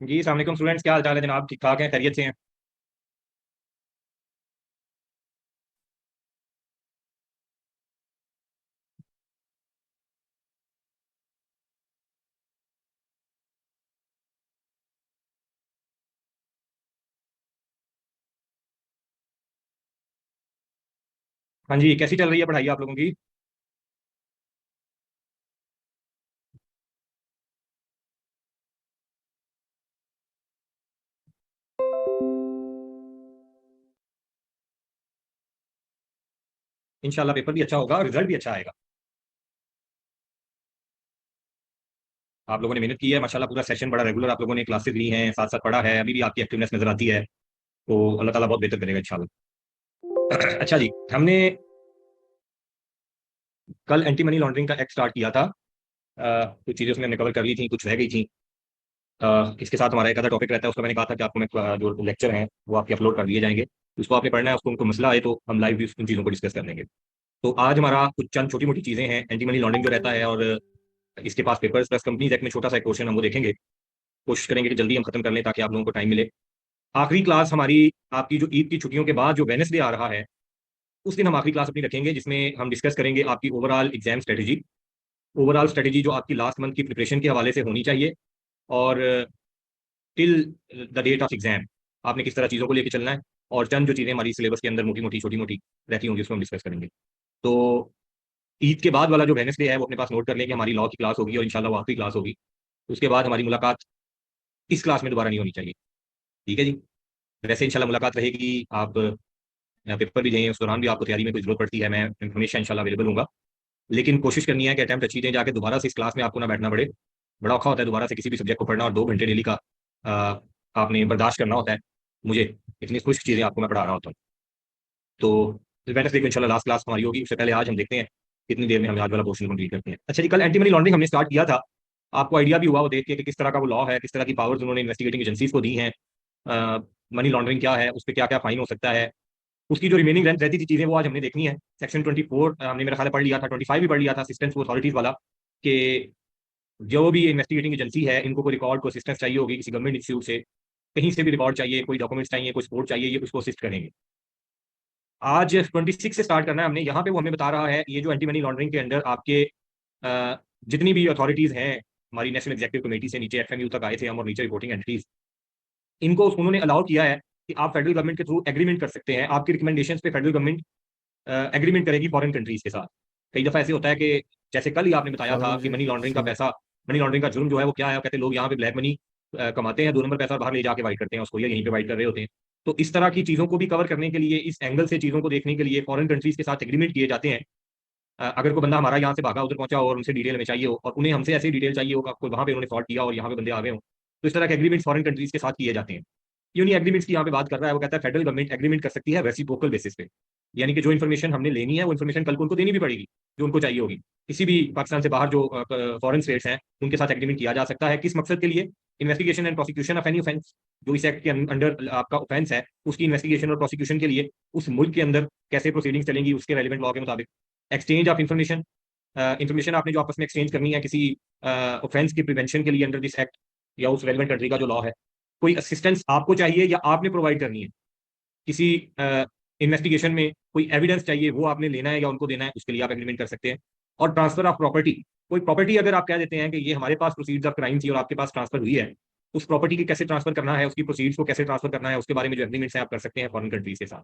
जी अस्सलाम वालेकुम स्टूडेंट्स, क्या हाल चाल है जनाब? ठीक ठाक हैं, खैरियत से हैं? हाँ जी, कैसी चल रही है पढ़ाई आप लोगों की? इंशाल्लाह पेपर भी अच्छा होगा और रिजल्ट भी अच्छा आएगा। आप लोगों ने मेहनत की है माशाल्लाह, पूरा सेशन बड़ा रेगुलर आप लोगों ने क्लासेस ली हैं, साथ साथ पढ़ा है, अभी भी आपकी एक्टिवनेस नजर आती है। तो अल्लाह ताला बहुत बेहतर करेगा इंशाल्लाह। अच्छा जी, हमने कल एंटी मनी लॉन्ड्रिंग का एक्ट स्टार्ट किया था। कुछ चीज़ें उसमें हमने कवर कर ली थी, कुछ रह गई थी। इसके साथ हमारा एक आधा टॉपिक रहता है, उसका मैंने कहा था कि आपको मैं जो लेक्चर हैं वो आपके अपलोड कर दिए जाएंगे। उसको आपने पढ़ना है, उसको उनको मसला आए तो हम लाइव भी उन चीज़ों को डिस्कस कर लेंगे। तो आज हमारा कुछ चंद छोटी मोटी चीज़ें हैं, एंटी मनी लॉन्ड्रिंग जो रहता है और इसके पास पेपर्स प्लस कंपनीज एक्ट में छोटा सा एक क्वेश्चन हम वो देखेंगे। कोशिश करेंगे कि जल्दी हम खत्म कर लें ताकि आप लोगों को टाइम मिले। आखिरी क्लास हमारी आपकी जो ईद की छुट्टियों के बाद जो वेडनेसडे आ रहा है, उस दिन हम आखिरी क्लास अपनी रखेंगे जिसमें हम डिस्कस करेंगे आपकी overall exam strategy. Overall strategy जो आपकी लास्ट मंथ की प्रिपरेशन के हवाले से होनी चाहिए, और till the date of exam आपने किस तरह चीज़ों को लेकर चलना है। और चंद जो चीज़ें हमारी सिलेबस के अंदर मोटी मोटी छोटी मोटी रहती होंगी उसको हम डिस्कस करेंगे। तो ईद के बाद वाला जो वेडनेसडे है वो अपने पास नोट कर लें कि हमारी लॉ की क्लास होगी और इंशाल्लाह वो आखिरी क्लास होगी। उसके बाद हमारी मुलाकात इस क्लास में दोबारा नहीं होनी चाहिए। ठीक है जी। वैसे इंशाल्लाह मुलाकात रहेगी। आप पेपर भी दें, उस दौरान भी आपको तैयारी में कोई जरूरत पड़ती है, मैं हमेशा इंशाल्लाह अवेलेबल हूँगा। लेकिन कोशिश करनी है कि अटैम्प्ट अच्छी दें, जाके दोबारा से इस क्लास में आपको ना बैठना पड़े। बड़ा औखा होता है दोबारा से किसी भी सब्जेक्ट को पढ़ना, और 2 घंटे डेली का आपने बर्दाश्त करना होता है। मुझे इतनी खुश चीज़ें आपको मैं पढ़ा रहा होता हूँ। तो वेडनेसडे को इंशाल्लाह लास्ट क्लास हमारी होगी। उससे पहले आज हम देखते हैं कितनी देर में हम आज वाला पोर्शन कंप्लीट करते हैं। अच्छा जी, कल एंटी मनी लॉन्ड्रिंग हमने स्टार्ट किया था। आपको आइडिया भी हुआ वो देख के कि किस तरह का वो लॉ है, किस तरह की पावर्स उन्होंने इन्वेस्टिगेटिंग एजेंसीज को दी हैं। मनी लॉन्ड्रिंग क्या है, उस पर क्या क्या फाइन हो सकता है, उसकी जो रिमेनिंग रहती थी चीजें वो आज हमने देखनी है। सेक्शन 24 हमने मेरा ख्याल है पढ़ लिया था, 25 भी पढ़ लिया था, असिस्टेंस टू अथॉरिटीज वाला। कि जो भी इन्वेस्टिगेटिंग एजेंसी है इनको कोई रिकॉर्ड को असिस्टेंस चाहिए होगी किसी गवर्नमेंट इंस्टीट्यूट से, कहीं से भी रिकॉर्ड चाहिए, कोई डॉक्यूमेंट्स चाहिए, कोई सपोर्ट चाहिए, ये उसको असिस्ट करेंगे। आज 26 से स्टार्ट करना है हमने। यहाँ पे वो हमें बता रहा है ये जो एंटी मनी लॉन्ड्रिंग के अंडर आपके जितनी भी अथॉरिटीज हैं, हमारी नेशनल एग्जीक्यूटिव कमेटी से नीचे एफएमयू तक आए थे हम, और नीचे रिपोर्टिंग एंटिटीज, इनको उन्होंने अलाउ किया है कि आप फेडरल गवर्नमेंट के थ्रू एग्रीमेंट कर सकते हैं। आपकी रिकमेंडेशन पे फेडरल गवर्नमेंट एग्रीमेंट करेगी फॉरेन कंट्रीज के साथ। कई दफा ऐसे होता है कि जैसे कल ही आपने बताया और था कि मुझे मनी लॉन्ड्रिंग का सुन पैसा, मनी लॉन्ड्रिंग का जुर्म जो है वो क्या है, वो कहते हैं लोग यहाँ पे ब्लैक मनी कमाते हैं, 2 नंबर पैसा बाहर ले जाके वाइट करते हैं उसको, या यहीं पे वाइट कर रहे होते हैं। तो इस तरह की चीजों को भी कवर करने के लिए, इस एंगल से चीजों को देखने के लिए फॉरेन कंट्रीज के साथ एग्रीमेंट किए जाते हैं। अगर कोई बंदा हमारा यहाँ से भागा उधर पहुंचा हो और उनसे डिटेल में चाहिए हो, और उन्हें हमसे ऐसी डिटेल चाहिए हो कि कोई वहां पे उन्होंने फ्रॉड किया और यहाँ पे बंदे आ गए हो, तो इस तरह के एग्रीमेंट फॉरेन कंट्रीज के साथ किए जाते हैं। यूनी एग्रीमेंट्स की यहाँ पे बात कर रहा है, वो कहता है फेडरल गवर्नमेंट एग्रीमेंट कर सकती है रेसिप्रोकल बेसिस पे। यानी कि जो इन्फॉर्मेशन हमने लेनी है वो इन्फॉर्मेशन कल को उनको देनी भी पड़ेगी जो उनको चाहिए होगी। किसी भी पाकिस्तान से बाहर जो फॉरेन स्टेट्स हैं उनके साथ एग्रीमेंट किया जा सकता है। किस मकसद के लिए? Investigation and prosecution of any offence. जो इस एक्ट के अंडर आपका ऑफेंस है उसकी इन्वेस्टिगेशन और प्रोसिक्यूशन के लिए उस मुल्क के अंदर कैसे प्रोसीडिंग्स चलेंगी उसके रेलिवेंट लॉ के मुताबिक। एक्सचेंज ऑफ इन्फॉर्मेशन, इन्फॉर्मेशन आपने जो आपस में एक्सचेंज करनी है किसी ऑफेंस की प्रिवेंशन के लिए अंडर दिस एक्ट, या उस रेलिवेंट कंट्री का जो लॉ है। कोई असिस्टेंस आपको चाहिए या आपने प्रोवाइड करनी है, किसी इन्वेस्टिगेशन में कोई एविडेंस चाहिए वो आपने लेना है या उनको देना है, उसके लिए आप एग्रीमेंट कर सकते हैं। और ट्रांसफर ऑफ प्रॉपर्टी, कोई प्रॉपर्टी अगर आप कह देते हैं कि ये हमारे पास प्रोसीड्स ऑफ क्राइम थी और आपके पास ट्रांसफर हुई है, उस प्रॉपर्टी की कैसे ट्रांसफर करना है, उसकी प्रोसीड्स को कैसे ट्रांसफर करना है, उसके बारे में जो एग्रीमेंट्स हैं आप कर सकते हैं फॉरेन कंट्रीज के साथ।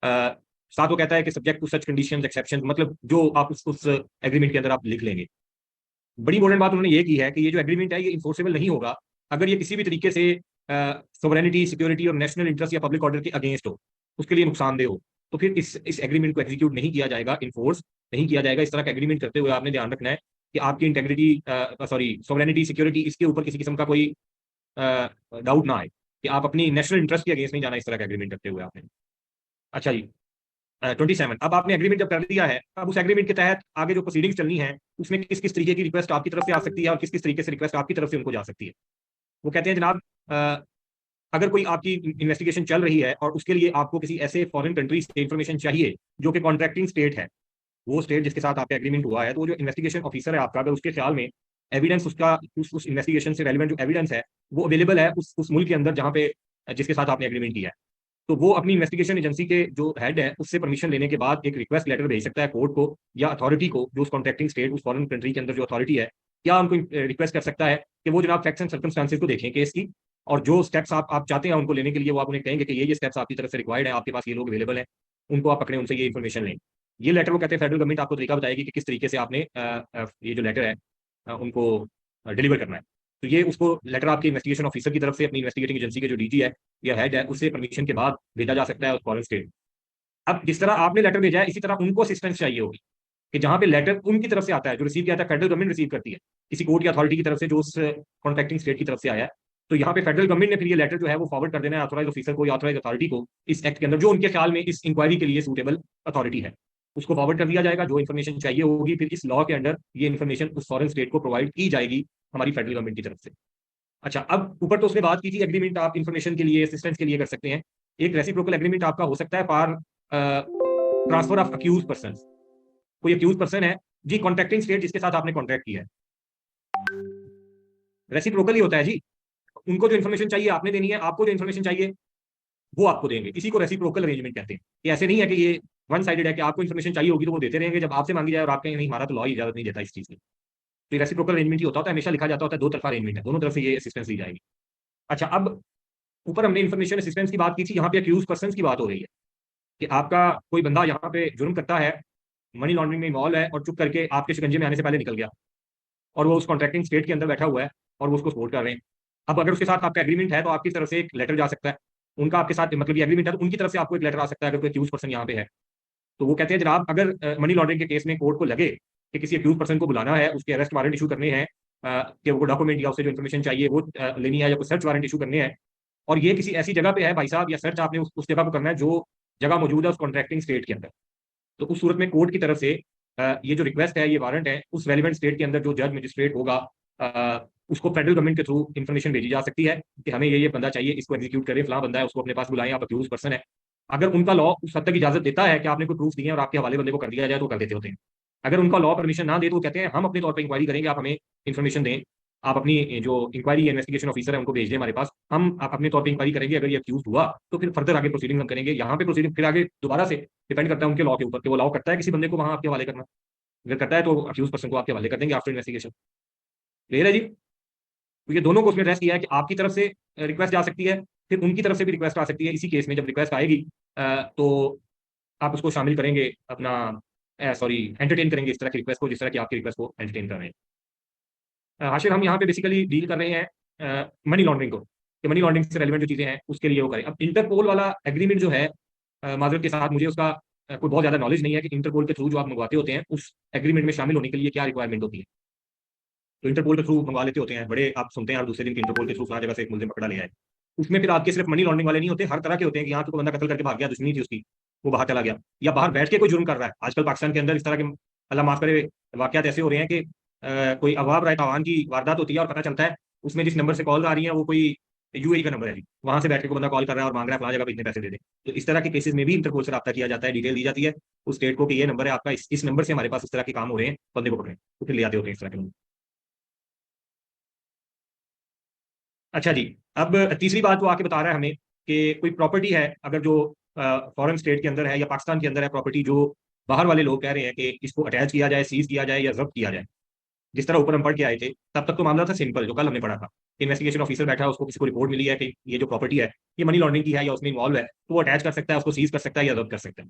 अ, साथ वो कहता है कि subject to such conditions exception, मतलब जो आप उस एग्रीमेंट के अंदर आप लिख लेंगे। बड़ी इंपॉर्टेंट बात उन्होंने ये की है कि ये जो एग्रीमेंट है ये इंफोर्सेबल नहीं होगा अगर ये किसी भी तरीके से सोवरेनिटी, सिक्योरिटी और नेशनल इंटरेस्ट या पब्लिक ऑर्डर के अगेंस्ट हो, उसके लिए नुकसानदेह हो। तो फिर इस एग्रीमेंट को एग्जीक्यूट नहीं किया जाएगा, इन्फोर्स नहीं किया जाएगा। इस तरह का एग्रीमेंट करते हुए आपने ध्यान रखना है कि आपकी इंटेग्रिटी, सॉरी सोवरेनिटी, सिक्योरिटी, इसके ऊपर किसी किस्म का कोई डाउट ना आए, कि आप अपनी नेशनल इंटरेस्ट के अगेंस्ट नहीं जाना इस तरह का एग्रीमेंट करते हुए आपने। अच्छा जी, 27, अब आपने एग्रीमेंट जब कर लिया है, अब उस एग्रीमेंट के तहत आगे जो प्रोसीडिंग्स चलनी है उसमें किस किस तरीके की रिक्वेस्ट आपकी तरफ से आ सकती है और किस किस तरीके से रिक्वेस्ट आपकी तरफ से उनको जा सकती है। वो कहते हैं जनाब, अगर कोई आपकी इन्वेस्टिगेशन चल रही है और उसके लिए आपको किसी ऐसे फॉरेन कंट्री से इंफॉर्मेशन चाहिए जो कि कॉन्ट्रैक्टिंग स्टेट है, वो स्टेट जिसके साथ आपका एग्रीमेंट हुआ है, तो वो जो इन्वेस्टिगेशन ऑफिसर है आपका, अगर उसके ख्याल में एविडेंस उसका उस इन्वेस्टिगेशन से रेलिवेंट जो एविडेंस है वो अवेलेबल है उस मुल्क के अंदर जहाँ पे जिसके साथ आपने एग्रीमेंट किया है, तो वो अपनी इन्वेस्टिगेशन एजेंसी के जो हेड है उससे परमिशन लेने के बाद एक रिक्वेस्ट लेटर भेज सकता है कोर्ट को या अथॉरिटी को, जो उस कॉन्ट्रैक्टिंग स्टेट उस फॉरेन कंट्री के अंदर जो अथॉरिटी है, क्या उनको रिक्वेस्ट कर सकता है कि वो जनाब फैक्ट्स एंड सर्कमस्टांसेस को देखें केस की, और जो स्टेप्स आप चाहते हैं उनको लेने के लिए वो आप उन्हें कहेंगे कि ये स्टेप्स आपकी तरफ से रिक्वायर्ड है, आपके पास ये लोग अवेलेबल हैं, उनको आप पकड़े, उनसे ये इन्फॉर्मेशन लें। ये लेटर वो कहते हैं फेडरल गवर्नमेंट आपको तरीका बताएगी कि किस तरीके से आपने ये जो लेटर है उनको डिलीवर करना है। तो ये उसको लेटर आपके इन्वेस्टिगेशन ऑफिसर की तरफ से अपनी इन्वेस्टिगेटिंग एजेंसी के जो डीजी है या हेड है उससे परमिशन के बाद भेजा जा सकता है उस फॉरेन स्टेट। अब जिस तरह आपने लेटर भेजा है इसी तरह उनको असिस्टेंस चाहिए होगी कि जहां पे लेटर उनकी तरफ से आता है, जो रिसीव किया था फेडरल गवर्नमेंट रिसीव करती है किसी कोर्ट या अथॉरिटी की तरफ से जो उस कॉन्ट्रैक्टिंग स्टेट की तरफ से आया है, तो यहाँ पे फेडरल गवर्नमेंट ने फिर ये लेटर जो है वो फॉरवर्ड कर देना है ऑथोराइज ऑफिसर को या ऑथोराइज अथॉरिटी को इस एक्ट के अंदर, जो उनके ख्याल में इस इंक्वायरी के लिए सूटेबल अथॉरिटी है, उसको फॉरवर्ड कर दिया जाएगा। जो इन्फॉर्मेशन चाहिए होगी फिर इस लॉ के अंडर ये इन्फॉर्मेशन उस फॉरेन स्टेट को प्रोवाइड की जाएगी हमारी फेडरल गवर्नमेंट की तरफ से। अच्छा, अब ऊपर तो उसने बात की थी एग्रीमेंट आप इन्फॉर्मेशन के लिए असिस्टेंस के लिए कर सकते हैं। एक रेसिप्रोकल एग्रीमेंट आपका हो सकता है for transfer of accused person. कोई अक्यूज पर्सन है जी, कॉन्ट्रैक्टिंग स्टेट जिसके साथ आपने कॉन्ट्रैक्ट किया है, रेसिप्रोकल ही होता है जी। उनको जो इन्फॉर्मेशन चाहिए आपने देनी है, आपको जो इन्फॉर्मेशन चाहिए वो आपको देंगे, इसी को रेसिप्रोकल अरेंजमेंट कहते हैं। कि ऐसे नहीं है कि ये वन साइडेड है कि आपको इन्फॉर्मेशन चाहिए होगी तो वो देते रहेंगे, जब आपसे मांगी जाए और आप कहेंगे नहीं हमारा तो लॉ ही इजाजत नहीं देता इस चीज की। तो रेसिप्रोकल अरेंजमेंट ही होता है, हमेशा लिखा जाता होता है दो तरफा अरेंजमेंट है, दोनों तरफ से ये असिस्टेंस दी जाएगी। अच्छा, अब ऊपर हमने इन्फॉर्मेशन असिस्टेंस की बात की थी, यहाँ पे अक्यूज पर्सन की बात हो रही है कि आपका कोई बंदा यहाँ पे जुर्म करता है, मनी लॉन्ड्रिंग में इन्वॉल्व है और चुप करके आपके शिकंजे में आने से पहले निकल गया और वो उस कॉन्ट्रैक्टिंग स्टेट के अंदर बैठा हुआ है और वो उसको सपोर्ट कर रहे हैं। अब अगर उसके साथ आपका एग्रीमेंट है तो आपकी तरफ से एक लेटर जा सकता है, उनका आपके साथ मतलब ये एग्रीमेंट है तो उनकी तरफ से आपको एक लेटर आ सकता है अगर कोई अक्यूज पर्सन यहाँ पे है। तो वो कहते हैं जनाब अगर मनी लॉन्ड्रिंग के केस में कोर्ट को लगे कि किसी अक्यूज पर्सन को बुलाना है, उसके अरेस्ट वारंट इशू करने हैं, कि वो डॉक्यूमेंट या उससे जो इन्फॉर्मेशन चाहिए वो लेनी है, या कोई सर्च वारंट इशू करने हैं, और ये किसी ऐसी जगह पे है भाई साहब, या सर्च आपने उस जगह को करना है जो जगह मौजूद है उस कॉन्ट्रैक्टिंग स्टेट के अंदर, तो उस सूरत में कोर्ट की तरफ से ये जो रिक्वेस्ट है, ये वारंट है, उस रेलिवेंट स्टेट के अंदर जो जज मजिस्ट्रेट होगा उसको फेडरल गवर्नमेंट के थ्रू इन्फॉर्मेशन भेजी जा सकती है कि हमें ये बंदा चाहिए, इसको एग्जीक्यूट करें, फला बंदा है, उसको अपने पास बुलाएं, आप अक्यूज पर्सन है। अगर उनका लॉ उस हद तक इजाजत देता है कि आपने कोई प्रूफ दिए और आपके हवाले बंदे को कर दिया जाए तो कर देते होते हैं। अगर उनका लॉ परमिशन ना दे तो कहते हैं हम अपने तौर पर इंक्वायरी करेंगे, आप हमें इन्फॉर्मेशन दें, आप अपनी जो इंक्वायरी इन्वेस्टिगेशन ऑफिसर है उनको भेज दें हमारे पास, हम आप अपने तौर पर इंक्वायरी करेंगे, अगर ये अक्यूज हुआ तो फिर फर्दर आगे प्रोसीडिंग हम करेंगे। यहाँ पे प्रोसीडिंग फिर आगे दोबारा से डिपेंड करता है उनके लॉ के ऊपर कि वो लॉ करता है किसी बंदे को वहां आपके हवाले करना, अगर करता है तो अक्यूज पर्सन को आपके हवाले कर देंगे आफ्टर इन्वेस्टिगेशन। क्लियर है जी? तो ये दोनों को उसमें एड्रेस किया है कि आपकी तरफ से रिक्वेस्ट जा सकती है, फिर उनकी तरफ से भी रिक्वेस्ट आ सकती है। इसी केस में जब रिक्वेस्ट आएगी तो आप उसको शामिल करेंगे अपना सॉरी एंटरटेन करेंगे इस तरह की रिक्वेस्ट को जिस तरह की आपकी रिक्वेस्ट को एंटरटेन कर रहे हैं। हाशिर हम यहाँ पे बेसिकली डील कर रहे हैं मनी लॉन्ड्रिंग को, कि मनी लॉन्ड्रिंग से रेलिवेंट जो चीज़ें हैं उसके लिए वो करें। अब इंटरपोल वाला एग्रीमेंट जो है, माजरत के साथ मुझे उसका कोई बहुत ज़्यादा नॉलेज नहीं है कि इंटरपोल के थ्रू जो आप मंगवाते होते हैं उस एग्रीमेंट में शामिल होने के लिए क्या रिक्वायरमेंट होती है। तो इंटरपोल के थ्रू मंगवा लेते होते हैं, बड़े आप सुनते हैं, और दूसरे दिन इंटरपोल के थ्रू फला जगह से एक मुलजिम पकड़ा ले आए। उसमें फिर आपके सिर्फ मनी लॉन्ड्रिंग वाले नहीं होते, हर तरह के होते हैं कि यहाँ पे कोई बंदा कत्ल करके भाग गया, दुश्मनी थी उसकी, वो बाहर चला गया, या बाहर बैठ के कोई जुर्म कर रहा है। आजकल पाकिस्तान के अंदर इस तरह के अल्लाह माफ करे वाकयात ऐसे हो रहे हैं कि कोई अवाब राय तावान की वारदात होती है और पता चलता है उसमें जिस नंबर से कॉल आ रही है वो कोई यूएई का नंबर है जी, वहां से बैठ के कोई बंदा कॉल कर रहा है और मांग रहा है फला जगह पे इतने पैसे दे दे। तो इस तरह के केसेस में भी इंटरपोल से रब्ता किया जाता है, डिटेल दी जाती है उस स्टेट को कि ये नंबर है आपका, इस नंबर से हमारे पास इस तरह के काम हो रहे हैं, बंदे को पकड़े, तो फिर ले आते होते हैं इस तरह के लोग। अच्छा जी, अब तीसरी बात वो आके बता रहा है हमें कि कोई प्रॉपर्टी है अगर जो फॉरेन स्टेट के अंदर है या पाकिस्तान के अंदर है, प्रॉपर्टी जो बाहर वाले लोग कह रहे हैं कि इसको अटैच किया जाए, सीज किया जाए या जब्त किया जाए। जिस तरह ऊपर हम पढ़ के आए थे तब तक तो मामला था सिंपल, जो कल हमने पढ़ा था। इन्वेस्टिगेशन ऑफिसर बैठा है, उसको किसी को रिपोर्ट मिली है कि ये जो प्रॉपर्टी है ये मनी लॉन्ड्रिंग की है या उसमें इन्वॉल्व है, तो वो अटैच कर सकता है, उसको सीज कर सकता है या जब्त कर सकता है।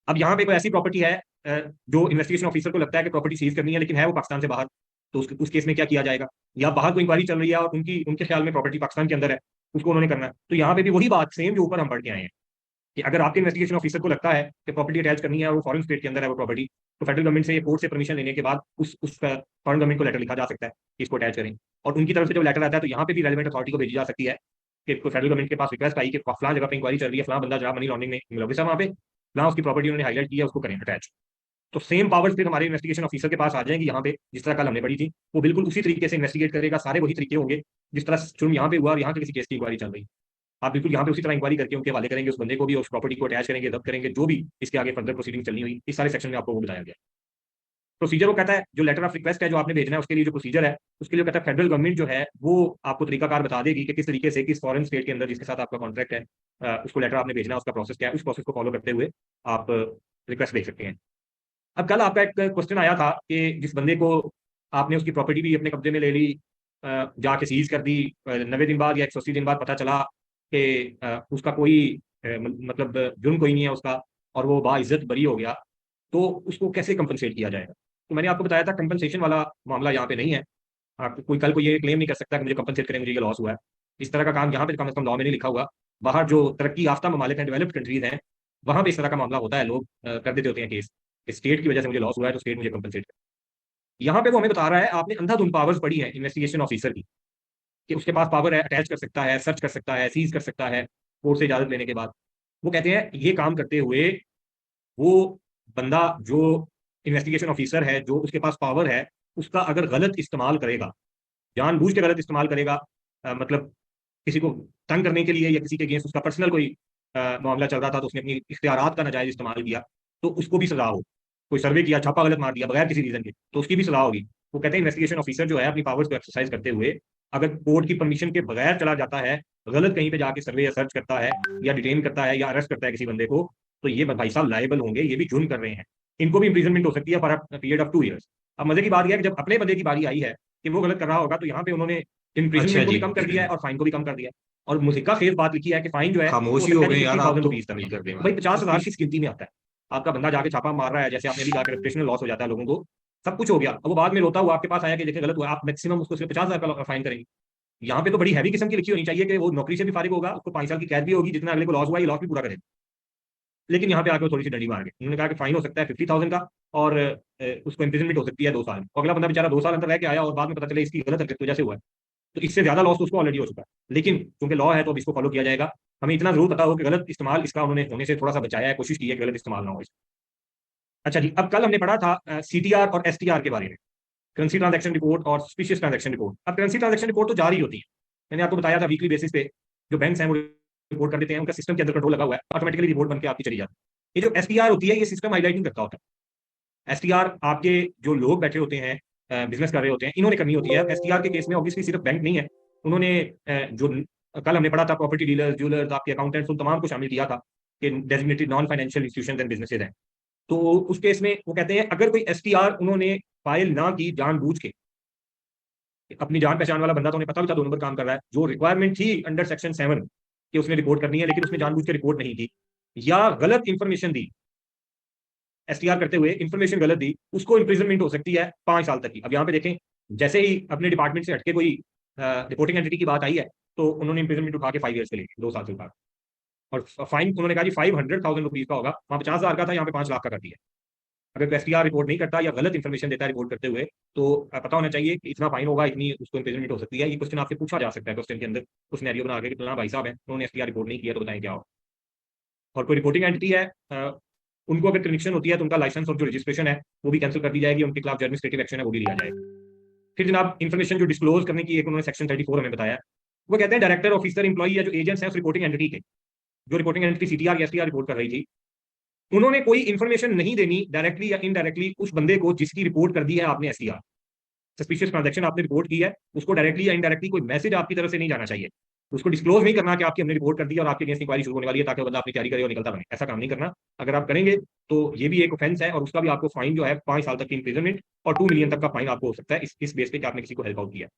अब यहाँ पे कोई ऐसी प्रॉपर्टी है जो इन्वेस्टिगेशन ऑफिसर को लगता है कि प्रॉपर्टी सीज करनी है लेकिन है वो पाकिस्तान से बाहर, तो उस केस में क्या किया जाएगा? या बाहर कोई इंक्वायरी चल रही है और उनके ख्याल में प्रॉपर्टी पाकिस्तान के अंदर है, उसको उन्होंने करना है। तो यहाँ पे भी वही बात सेम जो ऊपर हम पढ़ के आए हैं कि अगर आपके इन्वेस्टिगेशन ऑफिसर को लगता है कि प्रॉपर्टी अटैच करनी है और वो फॉरेन स्टेट के अंदर है वो प्रॉपर्टी, तो फेडरल गवर्नमेंट से कोर्ट से परमिशन लेने के बाद उस फॉरेन गवर्नमेंट को लेटर लिखा जा सकता है कि इसको अटैच करें। और उनकी तरफ से जब लेटर आता है तो यहाँ पे भी रेलिवेंट अथॉरिटी को भेजी जा सकती है कि फेडरल गवर्नमेंट के पास रिक्वेस्ट आई कि फलां जगह पे इंक्वायरी चल रही है, फलां बंदा जरा मनी लॉन्ड्रिंग में मुलविस है, वहाँ पे फलां उसकी प्रॉपर्टी उन्होंने हाईलाइट किया, उसको करें अटैच। तो सेम पावर्स फिर हमारे इन्वेस्टिगेशन ऑफिसर के पास आ जाएंगी यहाँ पे, जिस तरह कल हमने पढ़ी थी। वो बिल्कुल उसी तरीके से इन्वेस्टिगेट करेगा, सारे वही तरीके होंगे जिस तरह जुर्म यहाँ पे हुआ और यहाँ के किसी केस की इंक्वायरी चल रही। आप बिल्कुल यहाँ पे उसी तरह इंक्वायरी करके उनके हवाले करेंगे, उस बंदे को भी उस प्रॉपर्टी को अटैच करेंगे, जब्त करेंगे, जो भी इसके आगे फर्दर प्रोसीडिंग चलनी हुई, इस सारे सेक्शन में आपको वो बताया गया। प्रोसीजर वो कहता है, जो लेटर ऑफ रिक्वेस्ट है जो आपने भेजना है उसके लिए जो प्रोसीजर है, उसके लिए कहता है फेडरल गवर्नमेंट जो है वो आपको तरीकाकार बता देगी कि किस तरीके से किस फॉरेन स्टेट के अंदर जिसके साथ आपका कॉन्ट्रैक्ट है, उसको लेटर आपने भेजना है, उसका प्रोसेस क्या है, उस प्रोसेस को फॉलो करते हुए आप रिक्वेस्ट भेज सकते हैं। अब कल आपका एक क्वेश्चन आया था कि जिस बंदे को आपने उसकी प्रॉपर्टी भी अपने कब्जे में ले ली, जाके सीज कर दी, 90 दिन बाद या 180 दिन बाद पता चला कि उसका कोई मतलब जुर्म कोई नहीं है उसका, और वो बाइज्जत बरी हो गया, तो उसको कैसे कंपनसेट किया जाएगा। तो मैंने आपको बताया था कंपनसेशन वाला मामला यहाँ पे नहीं है। आप कोई कल को ये क्लेम नहीं कर सकता कि मुझे कंपनसेट करें, मुझे ये लॉस हुआ है। इस तरह का काम यहाँ पे कम से कम लॉ में नहीं लिखा हुआ। बाहर जो तरक्की याफ्ता ममालिक हैं, डेवलप्ड कंट्रीज हैं, वहाँ पे इस तरह का मामला होता है, लोग कर देते होते हैं केस, स्टेट की वजह से मुझे लॉस हुआ है तो स्टेट मुझे कंपनसेट करे। यहाँ पे वो हमें बता रहा है, आपने अंधाधुंध पावर्स पड़ी है इन्वेस्टिगेशन ऑफिसर की, कि उसके पास पावर है, अटैच कर सकता है, सर्च कर सकता है, सीज कर सकता है कोर्ट से इजाजत लेने के बाद। वो कहते हैं ये काम करते हुए वो बंदा जो इन्वेस्टिगेशन ऑफिसर है, जो उसके पास पावर है, उसका अगर गलत इस्तेमाल करेगा, जानबूझ के गलत इस्तेमाल करेगा, मतलब किसी को तंग करने के लिए या किसी के अगेंस्ट उसका पर्सनल कोई मामला चल रहा था तो उसने अपनी इख्तियारात का नाजायज इस्तेमाल किया, तो उसको भी सजा हो। कोई सर्वे किया, छापा गलत मार दिया बगैर किसी रीजन के, तो उसकी भी सजा होगी। वो कहते हैं इन्वेस्टिगेशन ऑफिसर जो है अपनी पावर्स को एक्सरसाइज करते हुए अगर कोर्ट की परमिशन के बगैर चला जाता है, गलत कहीं पे जाके सर्वे या सर्च करता है या डिटेन करता है या अरेस्ट करता है किसी बंदे को, तो ये भाई साहब लायबल होंगे, ये भी जुर्म कर रहे हैं। इनको भी इंप्रिजनमेंट हो सकती है फॉर पीरियड ऑफ 2 ईयर्स। अब मजे की बात यह है कि जब अपने बंदे की बारी आई है कि वो गलत कर रहा होगा, तो यहाँ पे उन्होंने अच्छा इंप्रिजनमेंट को भी जी। कम कर दिया है और फाइन को भी कम कर दिया है। और मुझे खेल बात लिखी है कि फाइन जो है वो हो खामोशी सकता हो है गए कि यार, फिफ्टी आप थाउजेंड तो रुपीज तक। तमीज करते तो भाई हैं। 50,000 किस गिनती में आता है। आपका बंदा जाके छापा मार रहा है, जैसे आपने भी कहा रेपुटेशनल लॉस हो जाता है लोगों को, सब कुछ हो गया, अब वो बाद में रोता हुआ आपके पास आया कि देखिए गलत हुआ, आप मैक्सिमम उसको सिर्फ 50,000 का फाइन करेंगे। यहाँ पे तो बड़ी हैवी किस्म की लिखी होनी चाहिए कि वो नौकरी से भी फारिग होगा, उसको 5 साल की कैद भी होगी, जितना अगले को लॉस हुआ ये लॉस भी पूरा करेगा। लेकिन यहाँ पे आके वो थोड़ी सी डंडी मार गए, उन्होंने कहा कि फाइन हो सकता है 50,000 का, और उसको इंप्रिजनमेंट हो सकती है 2 साल। अगला बंदा बेचारा 2 साल अंदर रह के आया और बाद में पता चले इसकी गलत हरकत की वजह से हुआ है, तो इससे ज्यादा लॉस तो उसको ऑलरेडी हो चुका है। लेकिन क्योंकि लॉ है तो अब इसको फॉलो किया जाएगा। हमें इतना जरूर पता हो कि गलत इस्तेमाल इसका उन्होंने होने से थोड़ा सा बचाया है, कोशिश की है कि गलत इस्तेमाल ना हो इसका। अच्छा जी, अब कल हमने पढ़ा था सीटीआर और एसटीआर के बारे में, करेंसी ट्रांजैक्शन रिपोर्ट और सस्पिशियस ट्रांजैक्शन रिपोर्ट। अब करेंसी ट्रांजैक्शन रिपोर्ट तो जारी होती है, मैंने आपको बताया था वीकली बेसिस पे जो बैंक्स हैं वो रिपोर्ट कर देते हैं, उनका सिस्टम के अंदर कंट्रोल लगा हुआ है, ऑटोमेटिकली रिपोर्ट बन के आपकी चली जाती है। ये जो एसटीआर होती है ये सिस्टम हाईलाइटिंग करता होता है। एसटीआर आपके जो लोग बैठे होते हैं, बिजनेस कर रहे होते हैं, इन्होंने करनी होती है। एसटीआर के केस में ऑब्वियसली सिर्फ बैंक नहीं है, उन्होंने जो कल हमने पढ़ा था प्रॉपर्टी डीलर्स, ज्वेलर्स, आपके अकाउंटेंट्स, उन तमाम को शामिल किया था कि designated non financial institutions and businesses हैं। तो उस केस में वो कहते हैं अगर कोई एसटीआर उन्होंने फाइल ना की जानबूझ के, अपनी जान पहचान वाला बंदा तो उन्हें पता भी था 2 नंबर काम कर रहा है, जो रिक्वायरमेंट थी अंडर सेक्शन 7 कि उसने रिपोर्ट करनी है, लेकिन उसने जानबूझ के रिपोर्ट नहीं की या गलत इंफॉर्मेशन दी, एसटीआर करते हुए इंफॉर्मेशन गलत दी, उसको इंप्रिजनमेंट हो सकती है 5 साल तक की। अब यहाँ पे देखें, जैसे ही अपने डिपार्टमेंट से हटके कोई रिपोर्टिंग एंटिटी की बात आई है तो उन्होंने इंप्रिजनमेंट उठा के 5 ईयर्स के लिए 2 साल से उठा, और फाइन उन्होंने कहा जी 500,000 रुपीज का होगा, वहां 50,000 का था, यहाँ पे 5 लाख का कर दिया। अगर एसटीआर रिपोर्ट नहीं करता या गलत इन्फॉर्मेशन देता है रिपोर्ट करते हुए, तो पता होना चाहिए कि इतना फाइन होगा, इतनी उसको इंप्रिजनमेंट हो सकती है। ये क्वेश्चन आपसे पूछा जा सकता है क्वेश्चन के अंदर, कुछ सिनेरियो बना के कि फलाना भाई साहब है, उन्होंने एसटीआर रिपोर्ट नहीं किया तो बताएं क्या हो। और कोई रिपोर्टिंग एंटिटी है, उनको अगर कनेक्शन होती है तो उनका लाइसेंस और जो रजिस्ट्रेशन है वो भी कैंसिल कर दी जाएगी, उनके खिलाफ जो एडमिनिस्ट्रेटिव एक्शन है वो भी लिया जाएगा। फिर जनाब इन्फॉर्मेशन जो डिस्क्लोज करने की एक उन्होंने सेक्शन 34 हमें बताया, वो कहते हैं डायरेक्टर, ऑफिसर, इंप्लॉई या जो एजेंट्स हैं उस रिपोर्टिंग एंटिटी के, जो रिपोर्टिंग एंटिटी सीटीआर या एसटीआर रिपोर्ट कर रही थी, उन्होंने कोई इन्फॉर्मेशन नहीं देनी डायरेक्टली या इनडायरेक्टली उस बंदे को जिसकी रिपोर्ट कर दी है आपने एसटीआर, सस्पिशियस ट्रांजैक्शन आपने रिपोर्ट की है, उसको डायरेक्टली या इनडायरेक्टली कोई मैसेज आपकी तरफ से नहीं जाना चाहिए, उसको डिस्क्लोज नहीं करना कि आपकी हमने रिपोर्ट कर दी और आपके अगेंस्ट इंक्वायरी शुरू होने वाली है ताकि बंदा अपनी तैयारी करे और निकलता बने, ऐसा काम नहीं करना। अगर आप करेंगे तो ये भी एक ऑफेंस है और उसका भी आपको फाइन जो है 5 साल तक की इंप्रिजनमेंट और 2 मिलियन तक का फाइन आपको हो सकता है इस बेस पे कि आपने किसी को हेल्प आउट किया।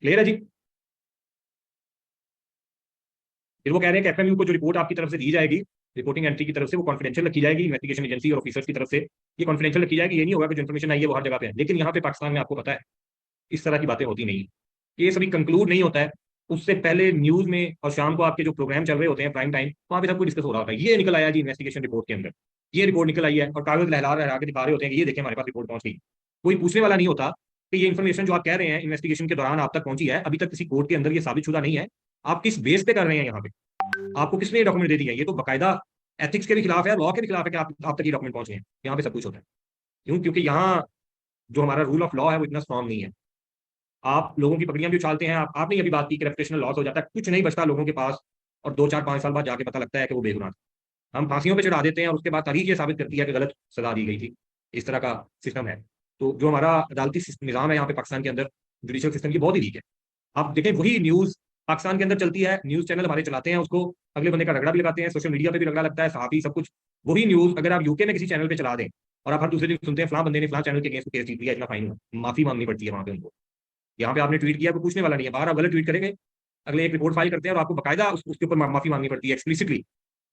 क्लियर है जी। फिर वो कह रहे हैं कि एफएमयू को जो रिपोर्ट आपकी तरफ से दी जाएगी रिपोर्टिंग एंट्री की तरफ से, वो कॉन्फिडेंशियल रखी जाएगी, इन्वेस्टिगेशन एजेंसी और ऑफिसर्स की तरफ से ये कॉन्फिडेंशियल रखी जाएगी। ये नहीं होगा कि जो इन्फॉर्मेशन आई है वो हर जगह पे है। लेकिन यहाँ पे पाकिस्तान में आपको पता है इस तरह की बातें होती नहीं, ये सभी कंक्लूड नहीं होता है, उससे पहले न्यूज में और शाम को आपके जो प्रोग्राम चल रहे होते हैं प्राइम टाइम, वहां पे सब कुछ डिस्कस हो रहा होता है। ये निकल आया जी इन्वेस्टिगेशन रिपोर्ट के अंदर, ये रिपोर्ट निकल आई है, और कागज लहला लहला के दिखा रहे होते हैं कि ये देखें हमारे पास रिपोर्ट पहुंच गई। कोई पूछने वाला नहीं होता कि ये इन्फॉर्मेशन जो आप कह रहे हैं इन्वेस्टिगेशन के दौरान आप तक पहुंची है, अभी तक किसी कोर्ट के अंदर ये साबित शुदा नहीं है, आप किस बेस पे कर रहे हैं, यहाँ पे आपको किसने डॉक्यूमेंट दे दिया है। ये तो बाकायदा एथिक्स के भी खिलाफ है, लॉ के भी खिलाफ है कि आप तक ये डॉक्यूमेंट पहुंचे हैं। यहाँ पे सब कुछ होता है क्यों, क्योंकि यहाँ जो हमारा रूल ऑफ लॉ है वो इतना स्ट्रॉन्ग नहीं है। आप लोगों की पकड़ियां भी उछालते हैं, आपने अभी बात की कि रेपुटेशनल लॉस हो जाता है, कुछ नहीं बचता लोगों के पास, और 2 4 5 साल बाद जाके पता लगता है कि वो बेगुनाह था। हम फांसियों पे चढ़ा देते हैं और उसके बाद तारीख ये साबित करती है कि गलत सजा दी गई थी। इस तरह का सिस्टम है। तो जो हमारा अदालती निज़ाम है यहाँ पे पाकिस्तान के अंदर, जुडिशियल सिस्टम की बहुत ही वीक है। आप देखें वही न्यूज़ पाकिस्तान के अंदर चलती है, न्यूज़ चैनल हमारे चलाते हैं उसको, अगले बंदे का रगड़ा भी लगाते हैं, सोशल मीडिया पे भी रगड़ा लगता है, सहाफ़ी सब कुछ वही न्यूज़ अगर आप यूके में किसी चैनल पे चला दें और आप हर दूसरे दिन सुनते हैं फलां बंदे ने फलां चैनल के अगेंस्ट केस जीत लिया, इतना फाइन हुआ, माफी मांगनी पड़ती है वहां पे उनको। यहाँ पे आपने ट्वीट किया कोई पूछने वाला नहीं है, बाहर आप गलत ट्वीट करेंगे, अगले एक रिपोर्ट फाइल करते हैं और आपको बकायदा उसके ऊपर माफी मांगनी पड़ती है एक्सप्लिसिटली।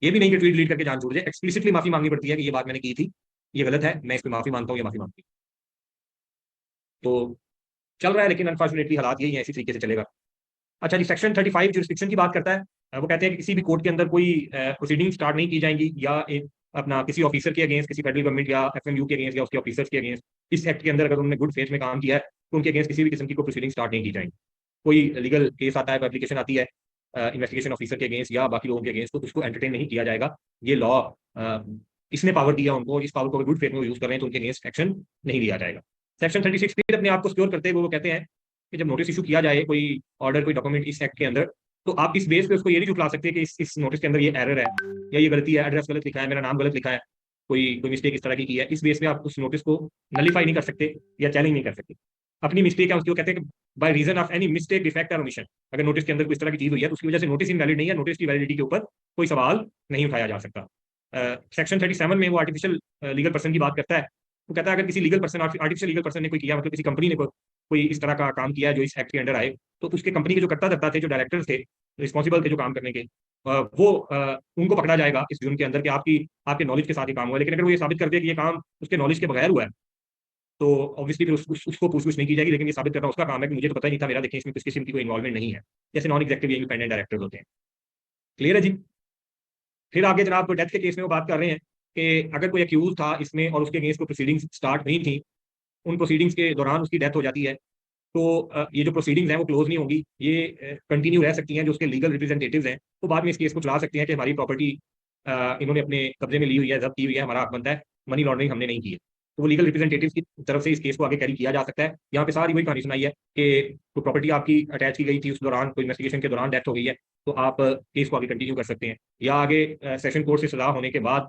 ये भी नहीं कि ट्वीट डिलीट करके जान छोड़ जाए, एक्सप्लिसिटली माफी मांगनी पड़ती है कि ये बात मैंने की थी, ये गलत है, मैं इस पर माफी मांगता हूँ, ये माफी मांगती हूँ। तो चल रहा है, लेकिन अनफॉर्चुनेटली हालात यही है, इसी तरीके से चलेगा। अच्छा जी, सेक्शन 35 जो रिस्ट्रिक्शन की बात करता है, वो कहते हैं कि किसी भी कोर्ट के अंदर कोई प्रोसीडिंग स्टार्ट नहीं की जाएंगी या अपना किसी ऑफिसर के अगेंस्ट, किसी फेडरल गवर्नमेंट या एफएमयू के अगेंस्ट या उसके ऑफिसर्स के अगेंस्ट, इस एक्ट के अंदर अगर उन्होंने गुड फेथ में काम किया है तो उनके अगेंस्ट किसी भी किस्म की कोई प्रोसीडिंग स्टार्ट नहीं की जाएंगी। कोई लीगल केस आता है, एप्लीकेशन आती है इन्वेस्टिगेशन ऑफिसर के अगेंस्ट या बाकी लोगों के अगेंस्ट, तो उसको एंटरटेन नहीं किया जाएगा। ये लॉ इसने पावर दिया उनको, इस पावर को गुड फेथ में यूज कर रहे हैं तो उनके अगेंस्ट एक्शन नहीं लिया जाएगा। सेक्शन 36 फिर अपने आप को सिक्योर करते हुए वो कहते हैं कि जब नोटिस इशू किया जाए, कोई ऑर्डर, कोई डॉक्यूमेंट इस एक्ट के अंदर, तो आप इस बेस पे उसको ये नहीं जुटला सकते कि इस नोटिस के अंदर ये एरर है या ये गलती है, एड्रेस गलत लिखा है, मेरा नाम गलत लिखा है, कोई मिस्टेक इस तरह की है, इस बेस पे आप उस नोटिस को नलीफाई नहीं कर सकते या चैलेंज नहीं कर सकते। अपनी मिस्टेक है उसको कहते हैं कि by reason of any mistake, defect और ओमिशन, अगर नोटिस के अंदर कोई इस तरह की चीज हुई है तो उसकी वजह से नोटिस इनवैलिड नहीं है, नोटिस की वैलिडिटी के ऊपर कोई सवाल नहीं उठाया जा सकता। सेक्शन 37 में वो आर्टिफिशियल लीगल पर्सन की बात करता है। वो कहता है अगर किसी legal person, artificial legal person ने कोई किया, मतलब किसी कंपनी ने कोई इस तरह का काम किया है जो इस एक्ट के अंडर आए, तो उसके कंपनी के जो कर्ता धर्ता थे, जो डायरेक्टर्स थे, रिस्पॉन्सिबल थे जो काम करने के, उनको पकड़ा जाएगा इस जुर्म के अंदर कि आपके नॉलेज के साथ ही काम हुआ है। लेकिन अगर वो ये साबित कर दे कि ये काम उसके नॉलेज के बगैर हुआ है, तो ऑब्वियसली फिर उसको पूछताछ नहीं की जाएगी, लेकिन ये साबित करना उसका काम है कि मुझे तो पता ही नहीं था, मेरा देखिए इसमें किस किस्म की कोई इन्वॉल्वमेंट नहीं है, जैसे नॉन एग्जेक्टिव या इंडिपेंडेंट डायरेक्टर्स होते हैं। क्लियर है जी। फिर आगे जनाब डेथ के केस में वो बात कर रहे हैं कि अगर कोई अक्यूज था इसमें और उसके अगेंस्ट कोई प्रोसीडिंग्स स्टार्ट नहीं थी, उन प्रोसीडिंग्स के दौरान उसकी डेथ हो जाती है, तो ये जो प्रोसीडिंग्स हैं वो क्लोज नहीं होंगी, ये कंटिन्यू रह सकती हैं। जो उसके लीगल रिप्रेजेंटेटिव्स हैं वो बाद में इस केस को चला सकते हैं कि हमारी प्रॉपर्टी इन्होंने अपने कब्जे में ली हुई है, जब्त की हुई है, हमारा हक बनता है, मनी लॉन्ड्रिंग हमने नहीं की है। तो वो लीगल रिप्रेजेंटेटिव्स की तरफ से इस केस को आगे कैरी किया जा सकता है। यहाँ पे सारी वही कहानी सुनाई है कि कोई प्रॉपर्टी आपकी अटैच की गई थी, उस दौरान कोई इन्वेस्टिगेशन के दौरान डेथ हो गई है, तो आप केस को आगे कंटिन्यू कर सकते हैं। या आगे सेशन कोर्ट से सलाह होने के बाद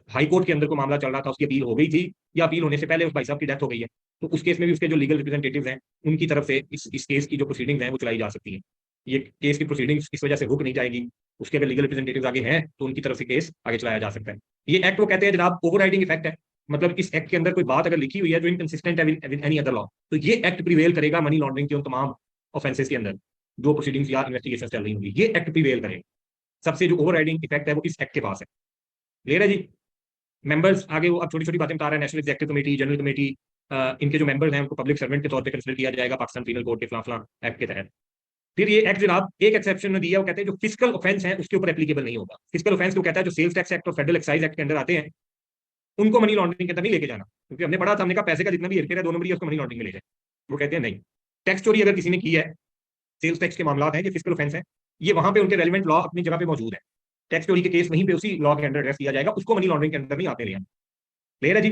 हाई कोर्ट के अंदर को मामला चल रहा था, उसकी अपील हो गई थी या अपील होने से पहले उस भाई साहब की डेथ हो गई है, तो उस केस में भी उसके जो लीगल रिप्रेजेंटेटिव्स हैं उनकी तरफ से इस केस की जो प्रोसीडिंग्स हैं वो चलाई जा सकती हैं। ये केस की प्रोसीडिंग्स इस वजह से रुक नहीं जाएगी, उसके अगर लीगल रिप्रेजेंटेटिव्स आगे हैं तो उनकी तरफ से केस आगे चलाया जा सकता है। ये एक्ट वो कहते हैं जनाब ओवरराइडिंग इफेक्ट है, मतलब इस एक्ट के अंदर कोई बात अगर लिखी हुई है जो इनकंसिस्टेंट है विद एनी अदर लॉ, तो ये एक्ट प्रिवेल करेगा मनी लॉन्ड्रिंग के उन तमाम ऑफेंसेस के अंदर जो प्रोसीडिंग्स या इन्वेस्टिगेशन चल रही होंगी, ये एक्ट प्रिवेल करेगा। सबसे जो ओवरराइडिंग इफेक्ट है वो इस एक्ट के पास है। क्लियर है जी। मेंबर्स आगे वो अब छोटी छोटी बातें बता रहे हैं, national executive committee, general committee, इनके जो मेंबर्स हैं उनको पब्लिक सर्वेंट के तौर पे कंसिडर किया जाएगा पाकिस्तान पीनल कोड के फलां फलां एक्ट के तहत। फिर ये एक्ट जनाब एक एक्सेप्शन में दिया, वो कहते हैं जो फिजिकल ऑफेंस है उसके ऊपर एप्लीकेबल नहीं होगा। फिजिकल ऑफेंस को कहता है जो सेल्स टैक्स एक्ट और फेडरल एक्साइज एक्ट के अंदर आते हैं, उनको मनी लॉन्ड्रिंग के अंदर नहीं लेके जाना, क्योंकि हमने पढ़ा था, हमने कहा पैसे का जितना भी हेरफेर है 2 नंबरी है उसको मनी लॉन्ड्रिंग में ले जाए। वो कहते हैं नहीं, टैक्स चोरी अगर किसी ने की है, सेल्स टैक्स के मामला हैं, ये फिजिकल ऑफेंस है, ये वहां पे उनके रेलिवेंट लॉ अपनी जगह पे मौजूद है, टैक्स चोरी के केस वहीं पे उसी लॉ के अंडर एड्रेस किया जाएगा, उसको मनी लॉन्ड्रिंग के अंदर नहीं आते लिया। क्लियर है जी।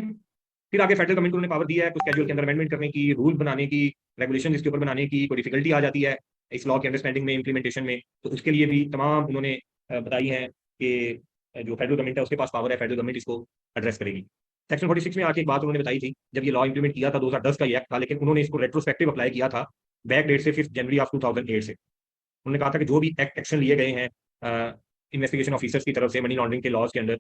फिर आगे फेडरल गवर्नमेंट को उन्होंने पावर दिया है कुछ कैजुअल के अंदर अमेंडमेंट करने की, रूल बनाने की, रेगुलेशन इसके ऊपर बनाने की, कोई डिफिकल्टी आ जाती है इस लॉ के अंडरस्टैंडिंग में, इंप्लीमेंटेशन में, तो उसके लिए भी तमाम उन्होंने बताई हैं कि जो फेडरल गवर्नमेंट है उसके पास पावर है, फेडरल गवर्नमेंट इसको एड्रेस करेगी। सेक्शन 46 में आके एक बात उन्होंने बताई थी, जब ये लॉ इंप्लीमेंट किया था 2010 का ये एक्ट था, लेकिन उन्होंने इसको रेट्रोस्पेक्टिव अप्लाई किया था बैक डेट से 5 जनवरी ऑफ 2008 से। उन्होंने कहा था कि जो भी एक्शन लिए गए हैं इन्वेस्टिगेशन ऑफिसर्स की तरफ से मनी लॉन्ड्रिंग के लॉज के अंदर,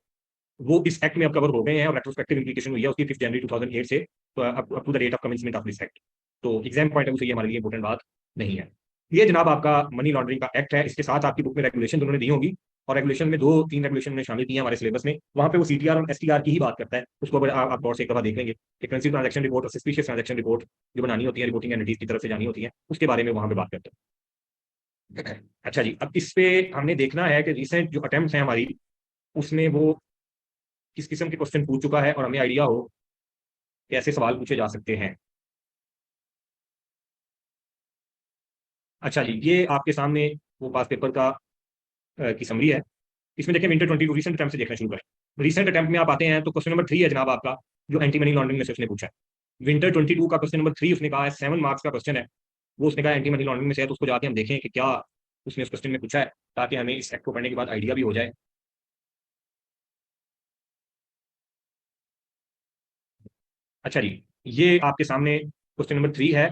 वो इस एक्ट में अब कवर हो गए हैं और रेट्रोस्पेक्टिव इंप्लीकेशन हुई है उसकी 5 जनवरी 2008 से, तो up to the date of commencement of this act. तो एग्जाम पॉइंट ऑफ व्यू से ये हमारे लिए इंपॉर्टेंट बात नहीं है। ये जनाब आपका मनी लॉन्ड्रिंग का एक्ट है। इसके साथ आपकी बुक में रेगुलेशन उन्होंने दी होंगी, और रेगुलेशन में 2-3 रेगुलेशन ने शामिल किए हैं हमारे सिलेबस में, वहाँ पे वो सीटीआर और एसटीआर की ही बात करता है, उसको अगर आप गौर से एक दफा देख लेंगे कि करेंसी ट्रांजैक्शन रिपोर्ट और सस्पिशियस ट्रांजैक्शन रिपोर्ट जो बनानी होती है, रिपोर्टिंग एंटिटीज की तरफ से जानी होती है, उसके बारे में वहाँ पे बात करते हैं। अच्छा जी, अब इस पे हमने देखना है कि रिसेंट जो अटेम्प्ट हैं हमारी, उसमें वो किस किस्म के क्वेश्चन पूछ चुका है और हमें आइडिया हो कैसे सवाल पूछे जा सकते हैं। अच्छा जी, ये आपके सामने वो पास पेपर का की समरी है। इसमें देखें विंटर 22 रिसेंट अटेम्प्ट से देखना शुरू करें। रिसेंट अटेम्प्ट में आप आते हैं तो क्वेश्चन नंबर 3 है जनाब आपका, जो एंटी मनी लॉन्ड्रिंग में से उसने पूछा है। विंटर 22 का क्वेश्चन नंबर 3 उसने कहा है 7 मार्क्स का क्वेश्चन है, वो उसने कहा एंटी मनी लॉन्ड्रिंग में से है, तो उसको जाके हम देखें कि क्या उसने उस क्वेश्चन में पूछा है, ताकि हमें इस एक्ट को पढ़ने के बाद आइडिया भी हो जाए। अच्छा जी, ये आपके सामने क्वेश्चन नंबर 3 है।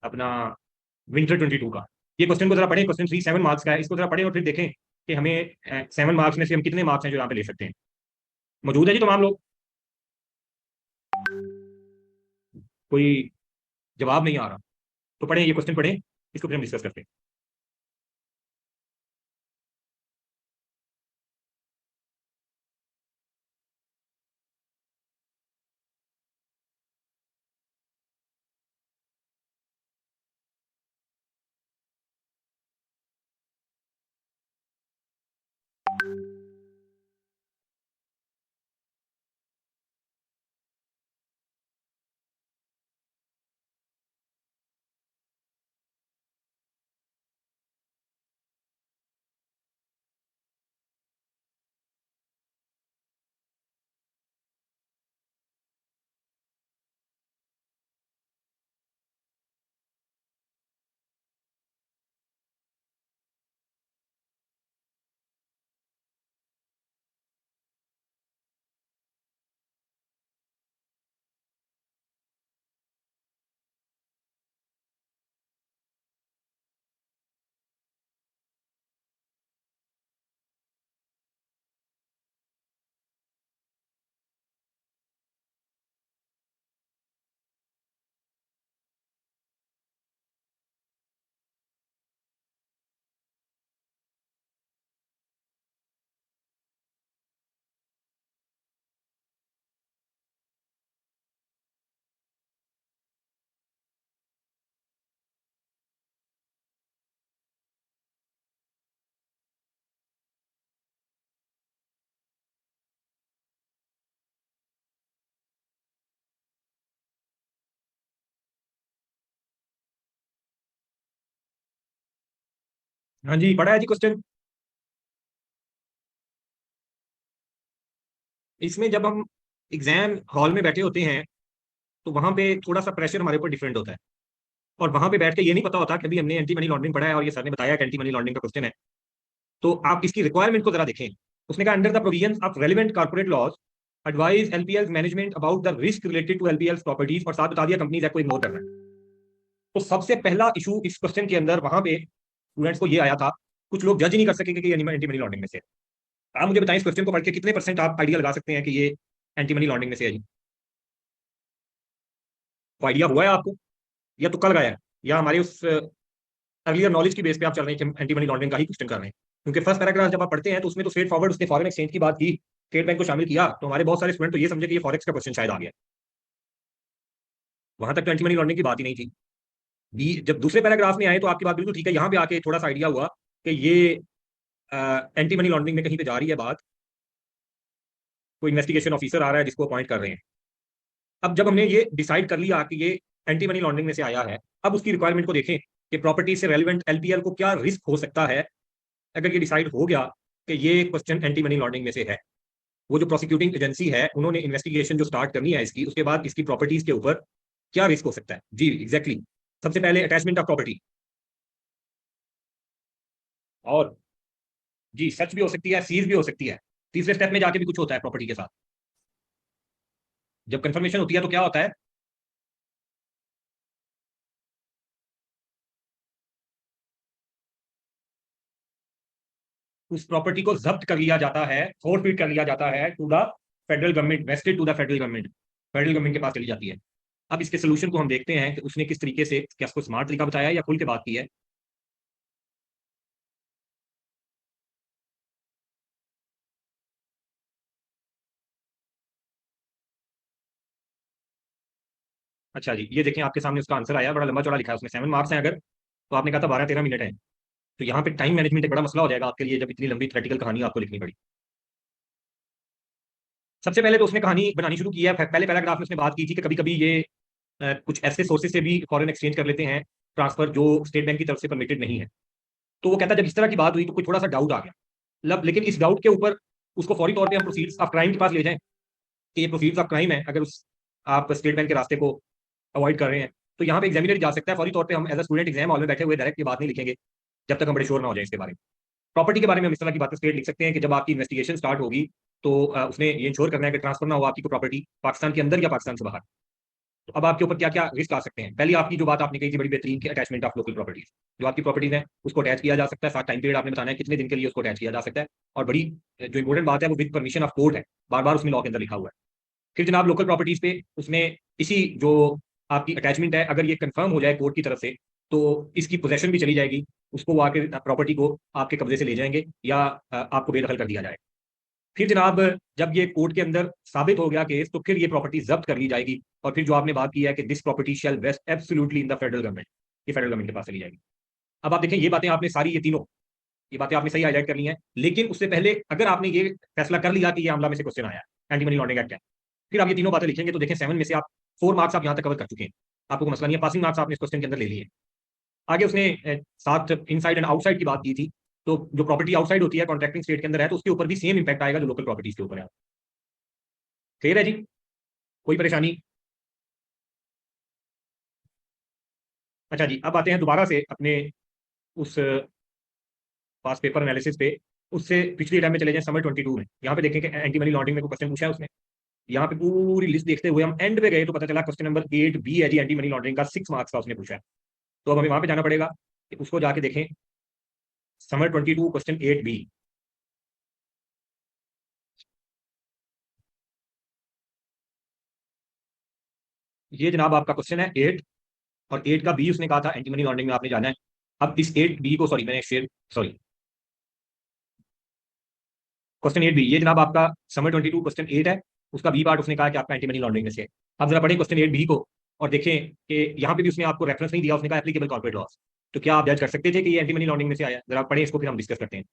अपना विंटर 22 का ये क्वेश्चन को जरा पढ़ें। क्वेश्चन 3 7 मार्क्स का है, इसको जरा पढ़ें और फिर देखें कि हमें 7 मार्क्स में से हम कितने मार्क्स हैं जो यहाँ पे ले सकते हैं। मौजूद है जी तमाम लोग? कोई जवाब नहीं आ रहा? तो पढ़ें, ये क्वेश्चन पढ़ें, इसको फिर हम डिस्कस करते हैं। हाँ जी, पढ़ा है जी क्वेश्चन। इसमें जब हम एग्जाम हॉल में बैठे होते हैं तो वहां पे थोड़ा सा प्रेशर हमारे ऊपर डिफरेंट होता है, और वहां पे बैठ के ये नहीं पता होता कि अभी हमने एंटी मनी लॉन्ड्रिंग पढ़ा है और ये सर ने बताया कि एंटी मनी लॉन्ड्रिंग का क्वेश्चन है। तो आप इसकी रिक्वायरमेंट को जरा देखें। उसने कहा under the provisions of relevant corporate laws advise LPL management about the risk related to LPL properties, और साथ बता दिया कंपनीज एक्ट को इग्नोर करना है। तो सबसे पहला इशू इस क्वेश्चन के अंदर वहां पे स्टूडेंट्स को ये आया था, कुछ लोग जज नहीं कर सकेंगे कि ये एंटी मनी लॉन्ड्रिंग में से है। आप मुझे बताएं, इस क्वेश्चन को पढ़ के कितने परसेंट आप आइडिया लगा सकते हैं कि ये एंटी मनी लॉन्ड्रिंग में से है जी? तो आइडिया हुआ है आपको, या तुक्का लगाया है, या हमारे उस अर्लियर नॉलेज की बेस पे आप चल रहे हैं कि हम एंटी मनी लॉन्ड्रिंग का ही क्वेश्चन कर रहे हैं? क्योंकि फर्स्ट पैराग्राफ जब आप पढ़ते हैं तो उसमें तो स्ट्रेट फॉरवर्ड उसने फॉरेन एक्सचेंज की बात की, स्टेट बैंक को शामिल किया, तो हमारे बहुत सारे स्टूडेंट तो ये समझे कि ये फॉरेक्स का क्वेश्चन शायद आ गया। वहां तक तो एंटी मनी लॉन्ड्रिंग की बात ही नहीं थी। बी जब दूसरे पैराग्राफ में आए तो आपकी बात बिल्कुल ठीक है, यहाँ पे आके थोड़ा सा आइडिया हुआ कि ये एंटी मनी लॉन्ड्रिंग में कहीं पे जा रही है बात, कोई इन्वेस्टिगेशन ऑफिसर आ रहा है जिसको अपॉइंट कर रहे हैं। अब जब हमने ये डिसाइड कर लिया कि ये एंटी मनी लॉन्ड्रिंग में से आया है, अब उसकी रिक्वायरमेंट को देखें कि प्रॉपर्टी से रेलिवेंट एलपीएल को क्या रिस्क हो सकता है। अगर ये डिसाइड हो गया कि ये क्वेश्चन एंटी मनी लॉन्ड्रिंग में से है, वो जो प्रोसिक्यूटिंग एजेंसी है उन्होंने इन्वेस्टिगेशन जो स्टार्ट करनी है इसकी, उसके बाद इसकी प्रॉपर्टीज के ऊपर क्या रिस्क हो सकता है जी। एग्जैक्टली सबसे पहले अटैचमेंट ऑफ प्रॉपर्टी, और जी सच भी हो सकती है, सीज भी हो सकती है। तीसरे स्टेप में जाके भी कुछ होता है प्रॉपर्टी के साथ। जब कंफर्मेशन होती है तो क्या होता है, उस प्रॉपर्टी को जब्त कर लिया जाता है, फोरफिट कर लिया जाता है to the federal government, vested to the federal government, federal government के पास चली जाती है। अब इसके सोल्यूशन को हम देखते हैं कि उसने किस तरीके से, क्या उसको स्मार्ट तरीका बताया है या खुल के बात की है। अच्छा जी, ये देखें आपके सामने उसका आंसर आया, बड़ा लंबा चौड़ा लिखा है उसमें, 7 मार्क्स हैं अगर, तो आपने कहा था 12-13 मिनट है। तो यहाँ पे टाइम मैनेजमेंट एक बड़ा मसला हो जाएगा आपके लिए जब इतनी लंबी थ्योरेटिकल कहानी आपको लिखनी पड़ी। सबसे पहले तो उसने कहानी बनानी शुरू की है, पहले पैराग्राफ में उसने बात की थी कि कभी कभी ये कुछ ऐसे सोर्सेज से भी फॉरेन एक्सचेंज कर लेते हैं ट्रांसफर, जो स्टेट बैंक की तरफ से परमिटेड नहीं है। तो वो कहता है जब इस तरह की बात हुई तो कोई थोड़ा सा डाउट आ गया, लेकिन इस डाउट के ऊपर उसको फौरी तौर पे हम प्रोसीड्स ऑफ क्राइम के पास ले जाएं कि ये प्रोसीड्स ऑफ क्राइम है अगर उस आप स्टेट बैंक के रास्ते को अवॉइड कर रहे हैं। तो यहाँ पे एग्जामिनर जा सकता है फौरी तौर पे, हम as a student exam hall में बैठे हुए डायरेक्ट ये बात नहीं लिखेंगे जब तक हम बड़े श्योर ना हो जाए इसके बारे में। प्रॉपर्टी के बारे में हम इस तरह की बातें स्टेट लिख सकते हैं कि जब आपकी इन्वेस्टिगेशन स्टार्ट होगी तो उसने ये इंश्योर करना है कि ट्रांसफर ना हो आपकी कोई प्रॉपर्टी पाकिस्तान के अंदर या पाकिस्तान से बाहर। तो अब आपके ऊपर क्या क्या रिस्क आ सकते हैं। पहली आपकी जो बात आपने कही थी बड़ी बेहतरीन की अटैचमेंट ऑफ लोकल प्रॉपर्टीज, जो आपकी प्रॉपर्टीज है उसको अटैच किया जा सकता है। साथ टाइम पीरियड आपने बताना है कितने दिन के लिए उसको अटैच किया जा सकता है। और बड़ी जो इंपॉर्टेंट बात है वो विद परमिशन ऑफ कोर्ट है, बार बार उसमें लॉ के अंदर लिखा हुआ है। फिर जनाब लोकल प्रॉपर्टीज पे उसमें इसी जो आपकी अटैचमेंट है अगर ये कंफर्म हो जाए कोर्ट की तरफ से तो इसकी पोजेशन भी चली जाएगी, उसको वो आके प्रॉपर्टी को आपके कब्जे से ले जाएंगे या आपको बेदखल कर दिया जाए। फिर जनाब जब ये कोर्ट के अंदर साबित हो गया केस तो फिर ये प्रॉपर्टी जब्त कर ली जाएगी। और फिर जो आपने बात की है कि this property shall vest absolutely in the federal government, ये फेडरल गवर्नमेंट के पास चली जाएगी। अब आप देखें ये बातें आपने सारी ये तीनों ये बातें आपने सही हाईलाइट कर ली हैं, लेकिन उससे पहले अगर आपने ये फैसला कर लिया कि ये मामला में से क्वेश्चन आया एंटी मनी लॉन्ड्रिंग एक्ट है, फिर आप ये तीनों बातें लिखेंगे तो देखें 7 में से आप 4 मार्क्स आप यहाँ तक कवर कर चुके हैं। आपको कोई मसला नहीं है, पासिंग मार्क्स आपने इस क्वेश्चन के अंदर ले लिए। आगे उसने साथ इनसाइड एंड आउटसाइड की बात की थी। तो जो प्रॉपर्टी आउटसाइड होती है कॉन्ट्रैक्टिंग स्टेट के अंदर है तो उसके ऊपर भी सेम इंपैक्ट आएगा जो लोकल प्रॉपर्टीज के ऊपर है। क्लियर है जी, कोई परेशानी? अच्छा जी, अब आते हैं दोबारा से अपने उस पास पेपर एनालिसिस पे। उससे पिछली टाइम में चले जाएं समर 22 में। यहाँ पे देखें कि एंटी मनी लॉन्ड्रिंग में कोई क्वेश्चन पूछा है उसने। यहाँ पे पूरी लिस्ट देखते हुए हम एंड पे गए तो पता चला क्वेश्चन नंबर 8 बी है जी, एंटी मनी लॉन्ड्रिंग का 6 मार्क्स का उसने पूछा है। तो अब हमें वहां पे जाना पड़ेगा कि उसको जाके देखें। Summer 22 question 8 B. ये जनाब आपका क्वेश्चन है 8, और 8 का बी उसने कहा था एंटी मनी लॉन्ड्रिंग में आपने जाना है। अब इस 8 बी को, सॉरी मैंने शेयर, सॉरी, क्वेश्चन 8 बी ये जनाब आपका समर 22 क्वेश्चन 8 है। उसका बी पार्ट उसने कहा कि आपका एंटी मनी लॉन्ड्रिंग में से है। अब जरा पढ़ें क्वेश्चन 8 बी को और देखें कि यहाँ पे भी उसने आपको रेफरेंस नहीं दिया, उसने कहा एप्लीकेबल कॉर्पोरेट लॉस। तो क्या आप जज कर सकते थे कि ये एंटी मनी लॉन्ड्रिंग में से आया? जरा पढ़ें इसको फिर हम डिस्कस करते हैं।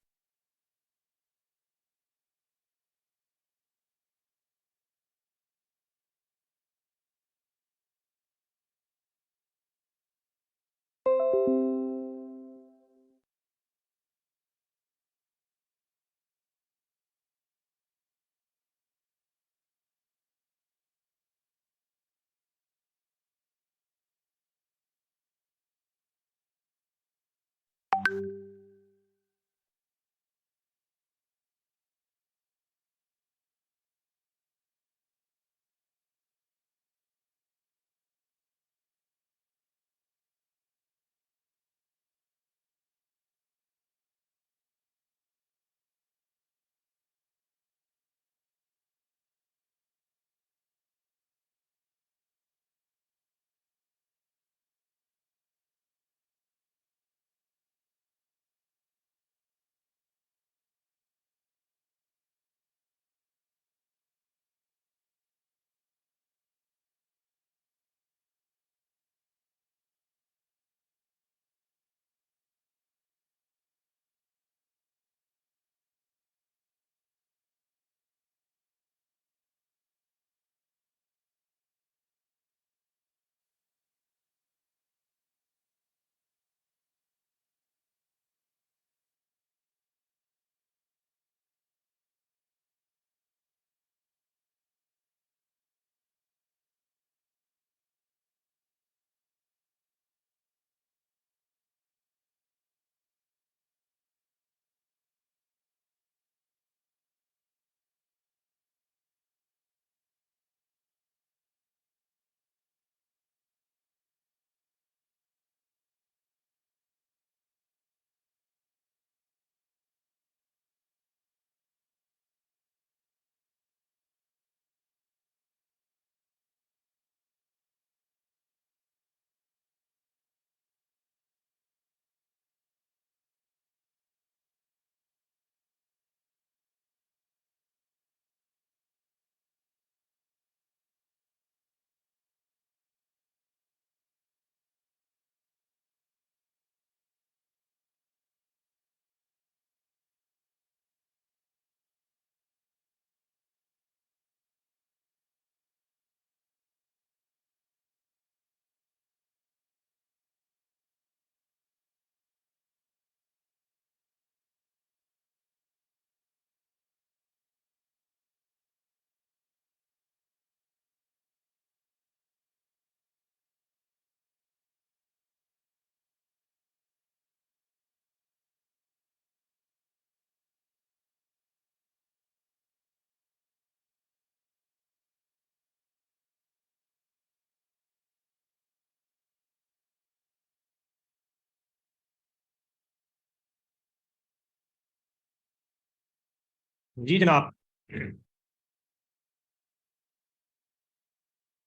जी जनाब।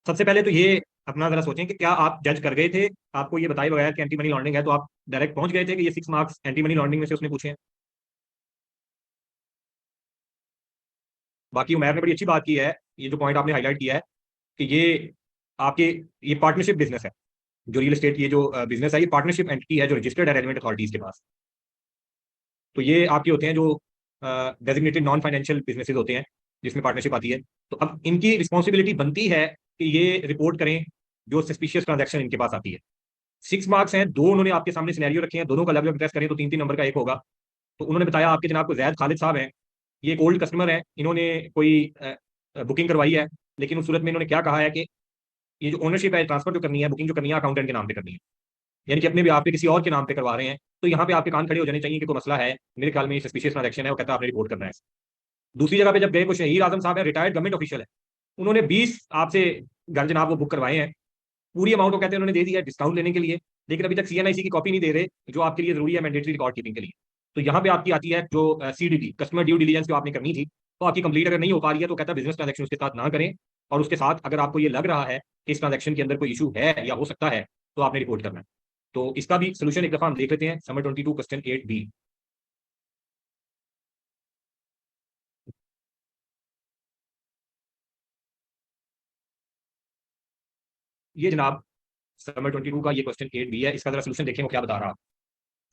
सबसे पहले तो ये अपना जरा सोचें कि क्या आप जज कर गए थे, आपको ये बताए बगैर कि एंटी मनी लॉन्ड्रिंग है तो आप डायरेक्ट पहुंच गए थे कि ये 6 मार्क्स एंटी मनी लॉन्ड्रिंग में से उसने पूछे हैं। बाकी उमैर ने बड़ी अच्छी बात की है, ये जो पॉइंट आपने हाईलाइट किया है कि ये आपके ये पार्टनरशिप बिजनेस है। जो रियल एस्टेट ये जो बिजनेस है ये पार्टनरशिप एंटिटी है जो रजिस्टर्ड है रेलिवेंट अथॉरिटीज के पास। तो ये आपके होते हैं जो डेजिग्नेटेड नॉन फाइनेंशियल बिजनेसेस होते हैं जिसमें पार्टनरशिप आती है। तो अब इनकी रिस्पॉन्सिबिलिटी बनती है कि ये रिपोर्ट करें जो सस्पिशियस ट्रांजैक्शन इनके पास आती है। 6 मार्क्स हैं, दो उन्होंने आपके सामने सिनेरियो रखे हैं, दोनों का अलग अलग ड्रेस करें तो 3-3 नंबर का एक होगा। तो उन्होंने बताया आपके जनाब को जैद खालिद साहब हैं, ये एक ओल्ड कस्टमर है, इन्होंने कोई बुकिंग करवाई है, लेकिन उस सूरत में इन्होंने क्या कहा है कि ये जो ओनरशिप है, ट्रांसफर जो करनी है, बुकिंग जो करनी है, अकाउंटेंट के नाम पे करनी है, यानी कि अपने भी आप पे किसी और के नाम पे करवा रहे हैं। तो यहाँ पे आपके कान खड़े हो जाने चाहिए कि कोई मसला है, मेरे ख्याल में सस्पिशियस ट्रांजेक्शन है, वो कहता है आपने रिपोर्ट करना है। दूसरी जगह पे जब गए, कुछ शहीर आजम साहब है, रिटायर्ड गवर्नमेंट ऑफिशियल है, उन्होंने 20 आपसे घर जनाब वो बुक करवाए हैं, पूरी अमाउंट वो कहते हैं उन्होंने दे दिया है डिस्काउंट लेने के लिए, लेकिन अभी तक सीएनआईसी की कॉपी नहीं दे रहे जो आपके लिए जरूरी है मैंडेटरी रिकॉर्ड कीपिंग के लिए। तो यहाँ पे आपकी आती है जो सीडीडी, कस्टमर ड्यू डिलीजेंस जो आपने करनी थी, तो आपकी कंप्लीट अगर नहीं हो पा रही है तो कहता है बिजनेस ट्रांजेक्शन उसके साथ ना करें, और उसके साथ अगर आपको ये लग रहा है कि इस ट्रांजेक्शन के अंदर कोई इशू है या हो सकता है तो आपने रिपोर्ट करना है। तो इसका भी सोल्यूशन एक दफा हम देख लेते हैं, समर 22 क्वेश्चन 8 बी। ये जनाब समर 22 का ये क्वेश्चन 8 बी है, इसका जरा सोल्यूशन देखें वो क्या बता रहा है।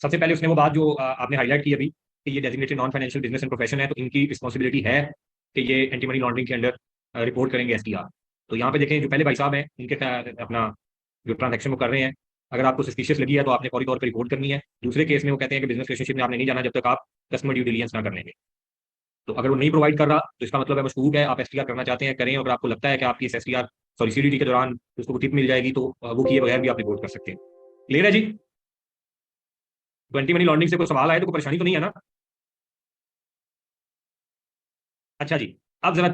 सबसे पहले उसने वो बात जो आपने हाईलाइट की अभी कि ये designated non financial business and profession है, तो इनकी रिस्पॉन्सिबिलिटी है कि ये एंटी मनी लॉन्ड्रिंग के अंडर रिपोर्ट करेंगे एसटीआर। तो यहाँ पे देखें जो पहले भाई साहब हैं इनके अपना जो ट्रांजेक्शन वो कर रहे हैं, अगर आपको सस्पिशियस लगी है तो आपने फौरी तौर पर रिपोर्ट करनी है। दूसरे केस में वो कहते हैं कि बिजनेस रिलेशनशिप में आपने नहीं जाना जब तक आप कस्टमर ड्यू डिलीजेंस ना कर लेंगे। तो अगर वो नहीं प्रोवाइड कर रहा तो इसका मतलब है मशकूक है, आप एसटीआर करना चाहते हैं करें, अगर आपको लगता है कि आपकी इस एसटीआर सॉरी सीडीडी के दौरान उसको टिप मिल जाएगी तो वो किए बगैर भी आप रिपोर्ट कर सकते हैं। क्लियर है जी? 20 मनी लॉन्ड्रिंग से कोई सवाल आए तो कोई परेशानी तो नहीं है ना? अच्छा जी। अब जरा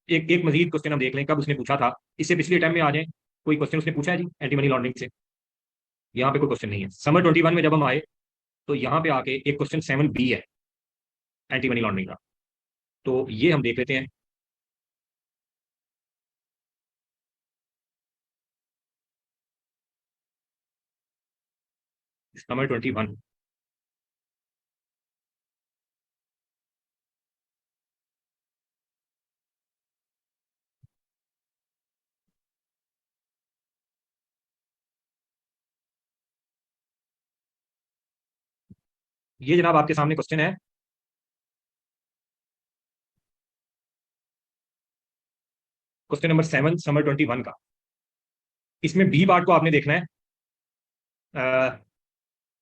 एक एक मजीद क्वेश्चन हम देख लें कब उसने पूछा था, इससे पिछले टाइम में आ जाए। कोई क्वेश्चन उसने पूछा है जी एंटी मनी लॉन्ड्रिंग से? यहाँ पे कोई क्वेश्चन नहीं है। समर 21 में जब हम आए तो यहाँ पे आके एक क्वेश्चन 7 बी है एंटी मनी लॉन्ड्रिंग का, तो ये हम देख लेते हैं। समर 21। ये जनाब आपके सामने क्वेश्चन है, क्वेश्चन नंबर 7 समर 21 का। इसमें बी पार्ट को आपने देखना है। अ,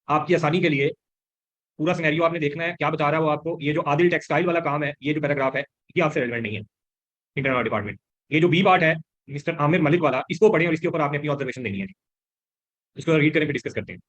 आपकी आसानी के लिए पूरा सिनेरियो आपने देखना है क्या बता रहा है वो आपको। ये जो आदिल टेक्सटाइल वाला काम है, ये जो पैराग्राफ है, ये आपसे रेलिवेंट नहीं है इंटरनल डिपार्टमेंट। ये जो बी पार्ट है मिस्टर आमिर मलिक वाला, इसको पढ़ें और इसके ऊपर आपने अपनी ऑब्जर्वेशन देनी है। इसको रीड करें फिर डिस्कस करते हैं।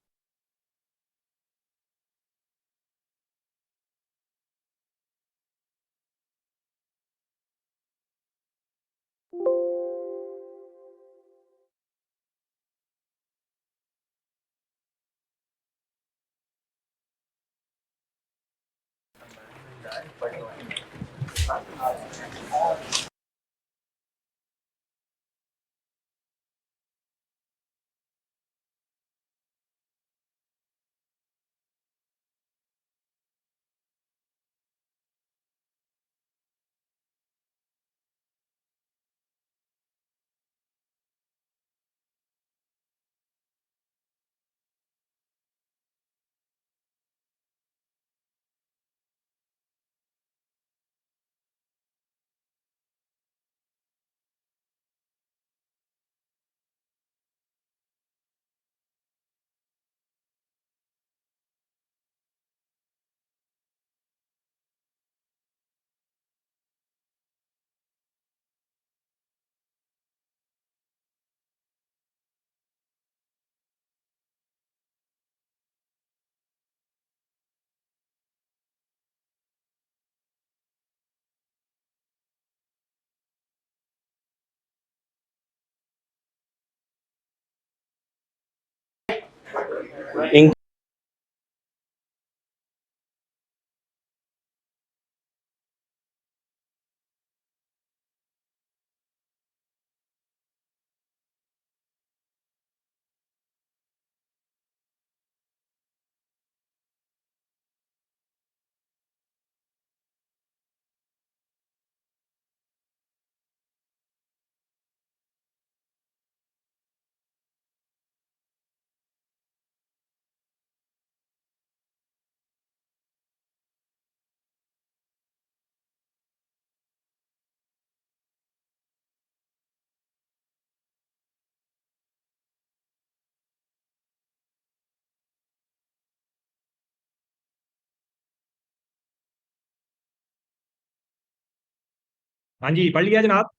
हाँ जी, पढ़ लिया जनाब।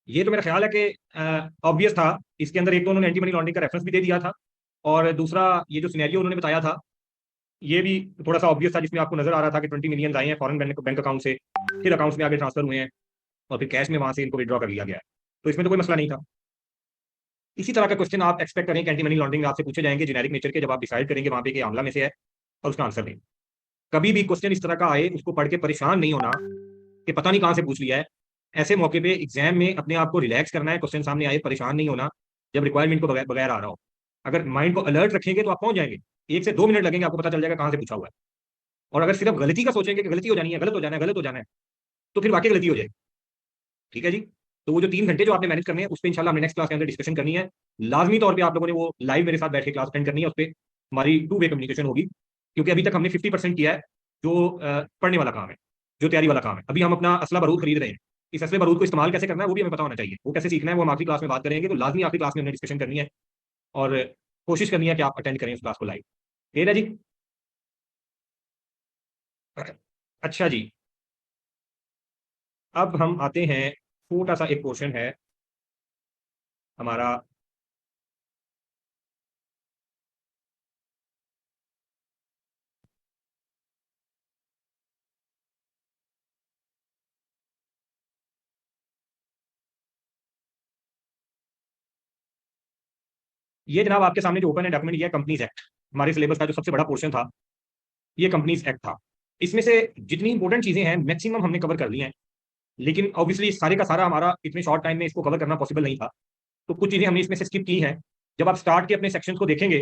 ये तो मेरा ख्याल है कि ऑब्वियस था। इसके अंदर एक तो उन्होंने एंटी मनी लॉन्ड्रिंग का रेफरेंस भी दे दिया था, और दूसरा ये जो सिनेरियो उन्होंने बताया था ये भी थोड़ा सा ऑब्वियस था, जिसमें आपको नजर आ रहा था कि 20 मिलियन आए हैं फॉरेन बैंक अकाउंट से, फिर अकाउंट्स में आगे ट्रांसफर हुए हैं, और फिर कैश में वहां से इनको विड्रॉ कर लिया गया है। तो इसमें तो कोई मसला नहीं था। इसी तरह का क्वेश्चन आप एक्सपेक्ट करें कि एंटी मनी लॉन्ड्रिंग आपसे पूछे जाएंगे जेनेरिक नेचर के, जब आप डिसाइड करेंगे वहां पे कि आमला में से है और उसका आंसर दें। कभी भी क्वेश्चन इस तरह का आए उसको पढ़ के परेशान नहीं होना कि पता नहीं कहाँ से पूछ लिया है। ऐसे मौके पे एग्जाम में अपने आप को रिलैक्स करना है, क्वेश्चन सामने आए परेशान नहीं होना जब रिक्वायरमेंट को बगैर बगैर आ रहा हो। अगर माइंड को अलर्ट रखेंगे तो आप पहुंच जाएंगे। 1 से 2 मिनट लगेंगे, आपको पता चल जाएगा कहाँ से पूछा हुआ है। और अगर सिर्फ गलती का सोचेंगे कि गलती हो जानी है, गलत हो जाना है, गलत हो जाना है, तो फिर वाकई गलती हो जाएगी। ठीक है जी। तो वो जो 3 घंटे जो आपने मैनेज करने हैं उस पर इंशाल्लाह हमने नेक्स्ट क्लास के अंदर डिस्कशन करनी है। लाजमी तौर पे आप लोगों ने वो लाइव मेरे साथ बैठ के क्लास अटेंड करनी है, उस पर हमारी 2 वे कम्युनिकेशन होगी। क्योंकि अभी तक हमने 50% किया है जो पढ़ने वाला काम है, जो तैयारी वाला काम है। अभी हम अपना असला बारूद खरीद रहे हैं। इस असले बारूद को इस्तेमाल कैसे करना है वो भी हमें पता होना चाहिए। वो कैसे सीखना है वो हम आखिरी क्लास में बात करेंगे। तो लाजमी आखिरी क्लास में हमने डिस्कशन करनी है, और कोशिश करनी है कि आप अटेंड करें उस क्लास को लाइव। क्लियर है जी। अच्छा जी, अब हम आते हैं, छोटा सा एक क्वेश्चन है हमारा। ये जनाब आपके सामने जो ओपन है डॉक्यूमेंट, ये कंपनीज एक्ट, हमारे सिलेबस का जो सबसे बड़ा पोर्शन था ये कंपनीज एक्ट था। इसमें से जितनी इंपॉर्टेंट चीजें हैं मैक्सिमम हमने कवर कर ली हैं, लेकिन ऑब्वियसली सारे का सारा हमारा इतने शॉर्ट टाइम में इसको कवर करना पॉसिबल नहीं था। तो कुछ चीजें हमने इसमें से स्किप की हैं। जब आप स्टार्ट के अपने सेक्शन को देखेंगे,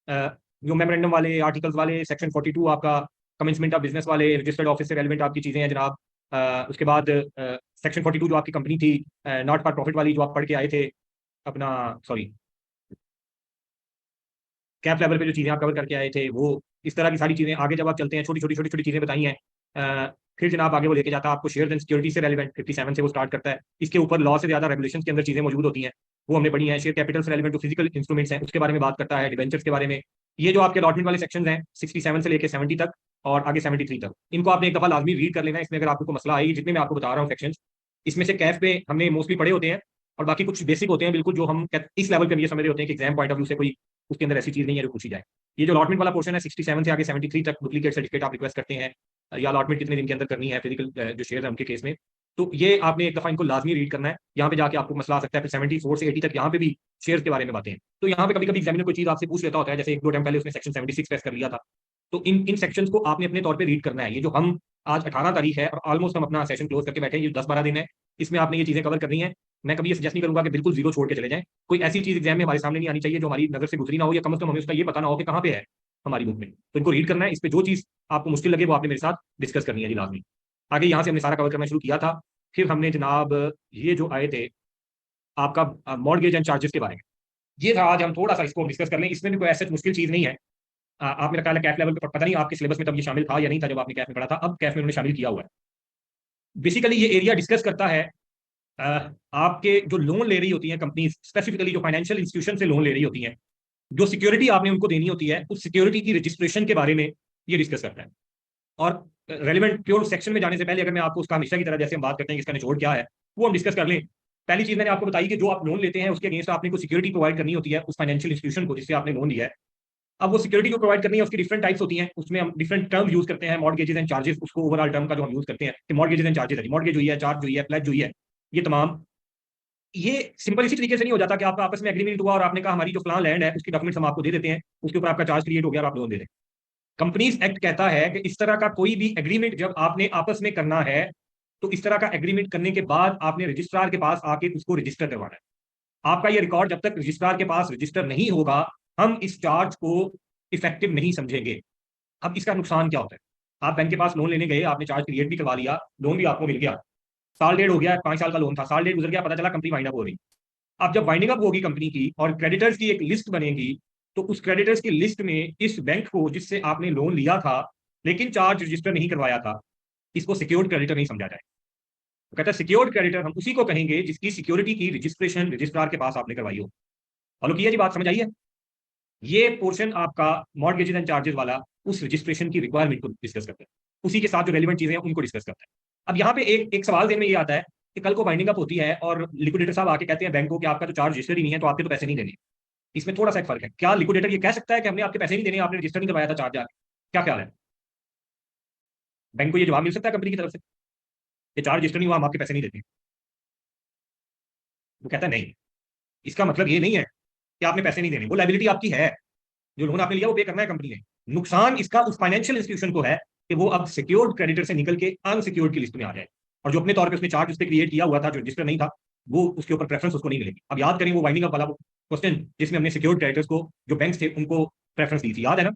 जो मेमोरेंडम वाले आर्टिकल्स वाले सेक्शन 42 आपका कमेंसमेंट ऑफ बिजनेस वाले रजिस्टर्ड ऑफिस से रेलिवेंट आपकी चीजें हैं जनाब। उसके बाद सेक्शन 42 जो आपकी कंपनी थी नॉट फॉर प्रॉफिट वाली, जो आप पढ़ के आए थे अपना, सॉरी, कैप लेवल पे जो चीजें आप कवर करके आए थे वो, इस तरह की सारी चीजें आगे जब आप चलते हैं छोटी छोटी छोटी छोटी चीजें बताई हैं। फिर जनाब आगे वो लेके जाता है आपको शेयर एंड सिक्योरिटी से रेलिवेंट 57 से वो स्टार्ट करता है। इसके ऊपर लॉ से ज्यादा रेगुलेशन के अंदर चीजें मौजूद होती हैं, वो हमने पढ़ी हैं। शेयर कैपिटल से रेलिवेंट जो फिजिकल इंस्ट्रूमेंट्स हैं उसके बारे में बात करता है, डिवेंचर्स के बारे में। ये जो आपके अलॉटमेंट वाले सेक्शन हैं 67 से लेकर 70 तक और आगे 73 तक, इनको आपने एक दफा लाजमी रीड कर लेना है। इसमें अगर आपको कोई मसला आई, जितने मैं आपको बता रहा हूँ सेक्शन, इसमें से कैफ पे हमने मोस्टली पढ़े होते हैं, और बाकी कुछ बेसिक होते हैं बिल्कुल, जो हम इस लेवल पे ये समझ रहे होते हैं कि एग्जाम पॉइंट ऑफ व्यू से कोई उसके अंदर ऐसी चीज नहीं है जो पूछी जाए। ये जो अलॉटमेंट वाला पोर्शन है 67 से आगे 73 तक, डुप्लीकेट सर्टिफिकेट आप रिक्वेस्ट करते हैं या अलॉटमेंट कितने दिन के अंदर करनी है फिजिकल जो शेयर है उनके केस में, तो ये आपने एक दफा इनको लाजमी रीड करना है। यहाँ पे जाके आपको मसला आ सकता है। फिर 74 से 80 तक यहाँ पे भी शेयर के बारे में बातें हैं। तो यहाँ पे कभी कभी एग्जामिनर कोई चीज आपसे पूछ लेता होता है, जैसे एक दो टाइम पहले उसने सेक्शन 76 पेश कर लिया था। तो इन इन सेक्शंस को आपने अपने तौर पे रीड करना है। ये जो हम आज 18 तारीख है और ऑलमोस्ट हम अपना सेशन क्लोज करके बैठे हैं, ये 10-12 दिन है, इसमें आपने ये चीजें कवर करनी है। मैं कभी ये सजेस्ट नहीं करूंगा कि बिल्कुल जीरो छोड़ के चले जाएं। कोई ऐसी चीज एग्जाम में हमारे सामने नहीं आनी चाहिए जो हमारी नजर से गुजरी ना हो, या कम से कम हमें उसका ये पता ना हो कि कहाँ पे है हमारी बुक में। तो इनको रीड करना है। इस पे जो चीज आपको मुश्किल लगे वो आपने मेरे साथ डिस्कस करनी है जी लाजमी। आगे यहाँ से हमने सारा कवर करना शुरू किया था। फिर हमने जनाब ये जो आए थे आपका मॉर्गेज एंड चार्जेस के बारे में, ये था आज हम थोड़ा सा इसको डिस्कस कर लें। इसमें भी कोई ऐसा मुश्किल चीज नहीं है। आप मेरा ख्याल है कैफ लेवल पे, पता नहीं आपके सिलेबस में तब ये शामिल था या नहीं था जब आपने कैफ में पढ़ा था, अब कैफ में उन्होंने शामिल किया हुआ है। बेसिकली ये एरिया डिस्कस करता है आपके जो लोन ले रही होती हैं कंपनी, स्पेसिफिकली जो फाइनेंशियल इंस्टीट्यूशन से लोन ले रही होती हैं, जो सिक्योरिटी आपने उनको देनी होती है, उस सिक्योरिटी की रजिस्ट्रेशन के बारे में ये डिस्कस करता है। और रेलिवेंट प्योर सेक्शन में जाने से पहले अगर मैं आपको उसका हमेशा की तरह जैसे हम बात करते हैं कि इसका निचोड़ क्या है वो हम डिस्कस कर लें। पहली चीज मैंने आपको बताई कि जो आप लोन लेते हैं उसके अगेंस्ट आपने को सिक्योरिटी प्रोवाइड करनी होती है उस फाइनेंशियल इंस्टीट्यूशन को जिससे आपने लोन लिया है। अब वो सिक्योरिटी को प्रोवाइड करनी है, उसकी डिफरेंट टाइप्स होती हैं, उसमें हम डिफरेंट टर्म यूज करते हैं। मॉर्गेजेस एंड चार्जेस, उसको ओवरऑल टर्म का जो हम यूज करते हैं कि मॉर्गेजेस एंड चार्जेस है, मॉर्गेज हुई है, चार्ज हुई है, प्लेज हुई है, ये तमाम। ये सिंपल इसी तरीके से नहीं हो जाता कि आपका आपस में एग्रीमेंट हुआ और आपने कहा हमारी जो फलां लैंड है उसकी डॉक्यूमेंट्स हम आपको दे देते हैं, उसके ऊपर आपका चार्ज क्रिएट हो गया और आप लोन दे दें। कंपनीज एक्ट कहता है कि इस तरह का कोई भी एग्रीमेंट जब आपने आपस में करना है तो इस तरह का एग्रीमेंट करने के बाद आपने रजिस्ट्रार के पास आके उसको रजिस्टर करवाना है। आपका ये रिकॉर्ड जब तक रजिस्ट्रार के पास रजिस्टर नहीं होगा हम इस चार्ज को इफेक्टिव नहीं समझेंगे। अब इसका नुकसान क्या होता है? आप बैंक के पास लोन लेने गए, आपने चार्ज क्रिएट भी करवा लिया, लोन भी आपको मिल गया, साल डेढ़ हो गया, 5 साल का लोन था, साल डेढ़ गुजर गया, पता चला कंपनी वाइंड अप हो रही। अब जब वाइंडिंग अप होगी कंपनी की और क्रेडिटर्स की एक लिस्ट बनेगी, तो उस क्रेडिटर्स की लिस्ट में इस बैंक को जिससे आपने लोन लिया था लेकिन चार्ज रजिस्टर नहीं करवाया था, इसको सिक्योर्ड क्रेडिटर नहीं समझा जाए। तो कहता है सिक्योर्ड क्रेडिटर हम उसी को कहेंगे जिसकी सिक्योरिटी की रजिस्ट्रेशन रजिस्ट्रार के पास आपने करवाई हो। फॉलो किया जी, बात समझ आई है? ये पोर्शन आपका मॉर्गेजेस एंड चार्जेस वाला उस रजिस्ट्रेशन की रिक्वायरमेंट को डिस्कस करता है, उसी के साथ जो रेलिवेंट चीजें हैं उनको डिस्कस करता है। अब यहाँ पे एक सवाल ध्यान में ये आता है कि कल को बाइंडिंग अप होती है और लिक्विडेटर साहब आके कहते हैं बैंक को कि आपका तो चार्ज रजिस्टर ही नहीं है, तो आपके तो पैसे नहीं देने। इसमें थोड़ा सा एक फर्क है। क्या लिक्विडेटर ये कह सकता है कि हमने आपके पैसे नहीं देने, आपने रजिस्टर नहीं करवाया था चार्ज आके? क्या ख्याल है? बैंक को ये जवाब मिल सकता है कंपनी की तरफ से, ये चार्ज रजिस्टर नहीं हुआ, हम आपके पैसे नहीं देते? वो कहता है नहीं। इसका मतलब ये नहीं है कि आपने पैसे नहीं देने, वो लायबिलिटी आपकी है, जो लोन आपने लिया वो पे करना है कंपनी ने। नुकसान इसका उस फाइनेंशियल इंस्टीट्यूशन को है कि वो अब सिक्योर्ड क्रेडिटर से निकल के अनसिक्योर्ड की लिस्ट में आ जाए, और जो अपने तौर पे उसने चार्ज उस पर क्रिएट किया हुआ था, जो रजिस्टर नहीं था, वो उसके ऊपर प्रेफरेंस उसको नहीं मिलेगी। अब याद करें वो वाइंडिंग अप वाला क्वेश्चन जिसमें हमने सिक्योर्ड क्रेडिटर्स को, जो बैंक थे, उनको प्रेफरेंस दी थी, याद है ना?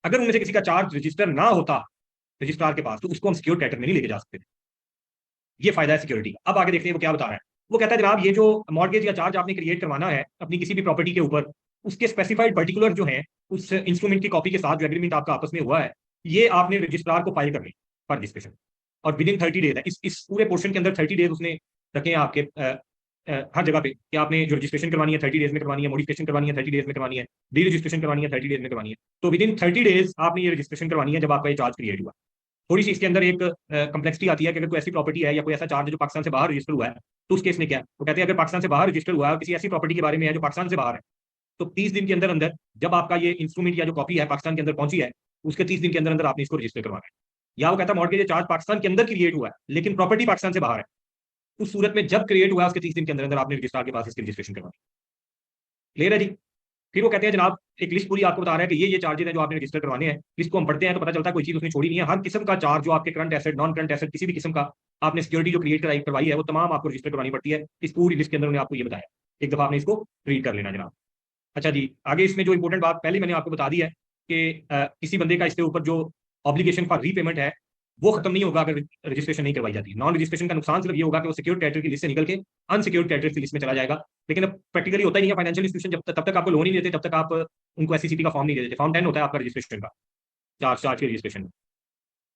अगर उनमें से किसी का चार्ज रजिस्टर ना होता रजिस्ट्रार के पास, तो उसको हम सिक्योर्ड क्रेडिटर में नहीं लेके जा सकते थे। ये फायदा है सिक्योरिटी का। अब आगे देखते हैं वो क्या बता रहा है। वो कहता है जनाब ये जो मॉर्गेज या चार्ज आपने क्रिएट करवाना है अपनी किसी भी प्रॉपर्टी के ऊपर, उसके स्पेसिफाइड पर्टिकुलर जो है उस इंस्ट्रूमेंट की कॉपी के साथ जो एग्रीमेंट आपका आपस में हुआ है, ये आपने रजिस्ट्रार को फाइल करनी फॉर रजिस्ट्रेशन, और विद इन 30 डेज है। इस पूरे पोर्शन के अंदर 30 डेज उसने रखे हैं आपके हर जगह पे कि आपने जो रजिस्ट्रेशन करवानी है 30 डेज में करवानी है, मॉडिफिकेशन करवानी है 30 डेज में करवानी है, डी रजिस्ट्रेशन करवानी है 30 डेज में करवानी है। तो विद इन 30 डेज आपने ये रजिस्ट्रेशन करवानी है जब आपका ये चार्ज क्रिएट हुआ। थोड़ी सी इसके अंदर एक कम्प्लेक्सिटी आती है कि अगर कोई ऐसी प्रॉपर्टी है या कोई ऐसा चार्ज है जो पाकिस्तान से बाहर रजिस्टर हुआ है, तो उस केस में क्या है, वो कहते हैं अगर पाकिस्तान से बाहर रजिस्टर हुआ है और किसी ऐसी प्रॉपर्टी के बारे में है जो पाकिस्तान से बाहर है, तो 30 दिन के अंदर अंदर जब आपका ये इंस्ट्रूमेंट या जो कॉपी है पाकिस्तान के अंदर पहुंची है, उसके 30 दिन के अंदर अंदर आपने इसको रजिस्टर करवाना है। या वो कहता है मॉर्गेज चार्ज पाकिस्तान के अंदर क्रिएट हुआ है लेकिन प्रॉपर्टी पाकिस्तान से बाहर है, उस सूरत में जब क्रिएट हुआ है उसके 30 दिन के अंदर अंदर आपने रजिस्ट्रार के पास इसकी रजिस्ट्रेशन करवानी। क्लियर है जी? फिर वो कहते हैं जनाब एक लिस्ट पूरी आपको बता रहा है कि ये चार्जेस हैं जो आपने रजिस्टर करवाने हैं। लिस्ट को हम पढ़ते हैं तो पता चलता है कोई चीज उसने छोड़ी नहीं है। हर किस्म का चार्ज जो आपके current asset, non current asset, किसी भी किस्म का आपने सिक्योरिटी जो क्रिएट करवाई है, वो तमाम आपको रजिस्टर करवानी पड़ती है। इस पूरी लिस्ट के अंदर उन्होंने आपको ये बताया, एक दफा आपने इसको रीड कर लेना जनाब। अच्छा जी, आगे इसमें जो इंपॉर्टेंट बात पहले मैंने आपको बता दी है कि किसी बंदे का इसके ऊपर जो ऑब्लिगेशन फॉर रीपेमेंट है वो खत्म नहीं होगा अगर रजिस्ट्रेशन नहीं करवाई जाती। नॉन रजिस्ट्रेशन का नुकसान सिर्फ ये होगा कि वो सिक्योर्ड क्रेडिटर की लिस्ट से निकल के अनसिक्योर्ड क्रेडिटर की लिस्ट में चला जाएगा। लेकिन अब प्रैक्टिकली होता ही नहीं है। फाइनेंशियल इंस्टीट्यूशन जब तब तक आपको लोन ही नहीं देते तब तक आप उनको एससीसीपी का फॉर्म नहीं देते। फॉर्म 10 होता है आपका रजिस्ट्रेशन का, चार्ज के रजिस्ट्रेशन में।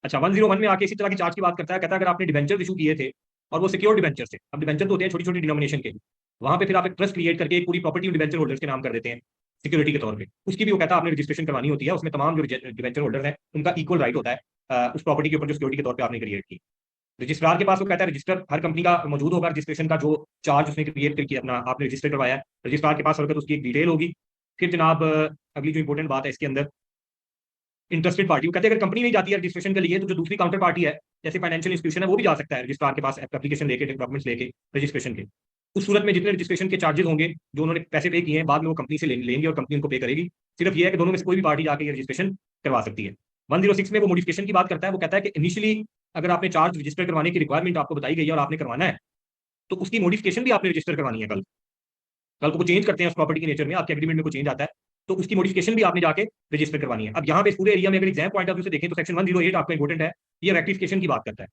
अच्छा, 101 में आके इसी तरह की चार्ज की बात करता है। कहता है अगर आपने डिबेंचर इशू किए थे और वो सिक्योर्ड डिबेंचर थे, अब डिबेंचर तो होते हैं छोटी छोटी डिनोमिनेशन के, वहां पे फिर आप एक ट्रस्ट क्रिएट करके एक पूरी प्रॉपर्टी डिबेंचर होल्डर्स के नाम कर देते हैं सिक्योरिटी के तौर पे, उसकी भी वो कहता है आपने रजिस्ट्रेशन करवानी होती है। उसमें तमाम जो डिबेंचर होल्डर्स हैं उनका इक्वल राइट होता है उस प्रॉपर्टी के ऊपर जो सिक्योरिटी के तौर पे आपने क्रिएट की। रजिस्ट्रार के पास वो कहता है रजिस्टर हर कंपनी का मौजूद होगा, रजिस्ट्रेशन का जो चार्ज उसने क्रिएट करके अपना आपने रजिस्टर करवाया है, रजिस्ट्रार के पास होगा तो उसकी एक डिटेल होगी। फिर जनाब अगली जो इंपॉर्टेंट बात है इसके अंदर, इंटरेस्टेड पार्टी, वो कहते हैं अगर कंपनी नहीं जाती है रजिस्ट्रेशन के लिए तो जो दूसरी काउंटर पार्टी है जैसे फाइनेंशियल इंस्टीट्यूशन है वो भी जा सकता है रजिस्ट्रार के पास एप्लीकेशन लेके, डॉक्यूमेंट्स लेके रजिस्ट्रेशन के। उस सूरत में जितने रजिस्ट्रेशन के चार्जेस होंगे जो उन्होंने पैसे पे किए हैं बाद में वो कंपनी से लेंगे और कंपनी उनको पे करेगी। सिर्फ ये है कि दोनों में से कोई भी पार्टी जाके ये रजिस्ट्रेशन करवा सकती है। 106 में वो मॉडिफिकेशन की बात करता है। वो कहता है कि इनिशियली अगर आपने चार्ज रजिस्टर करवाने की रिक्वायरमेंट आपको बताई गई है और आपने करवाना है तो उसकी मॉडिफिकेशन भी आपने रजिस्टर करवानी है। कल कल को चेंज करते हैं उस प्रॉपर्टी के नेचर में, आपके एग्रीमेंट में कोई चेंज आता है तो उसकी मॉडिफिकेशन भी आपने जाके रजिस्टर करवानी है। अब यहाँ पे इस पूरे एरिया में अगर एग्जाम पॉइंट ऑफ व्यू से देखें तो सेक्शन 108 आपका इंपॉर्टेंट है। ये रेक्टिफिकेशन की बात करता है।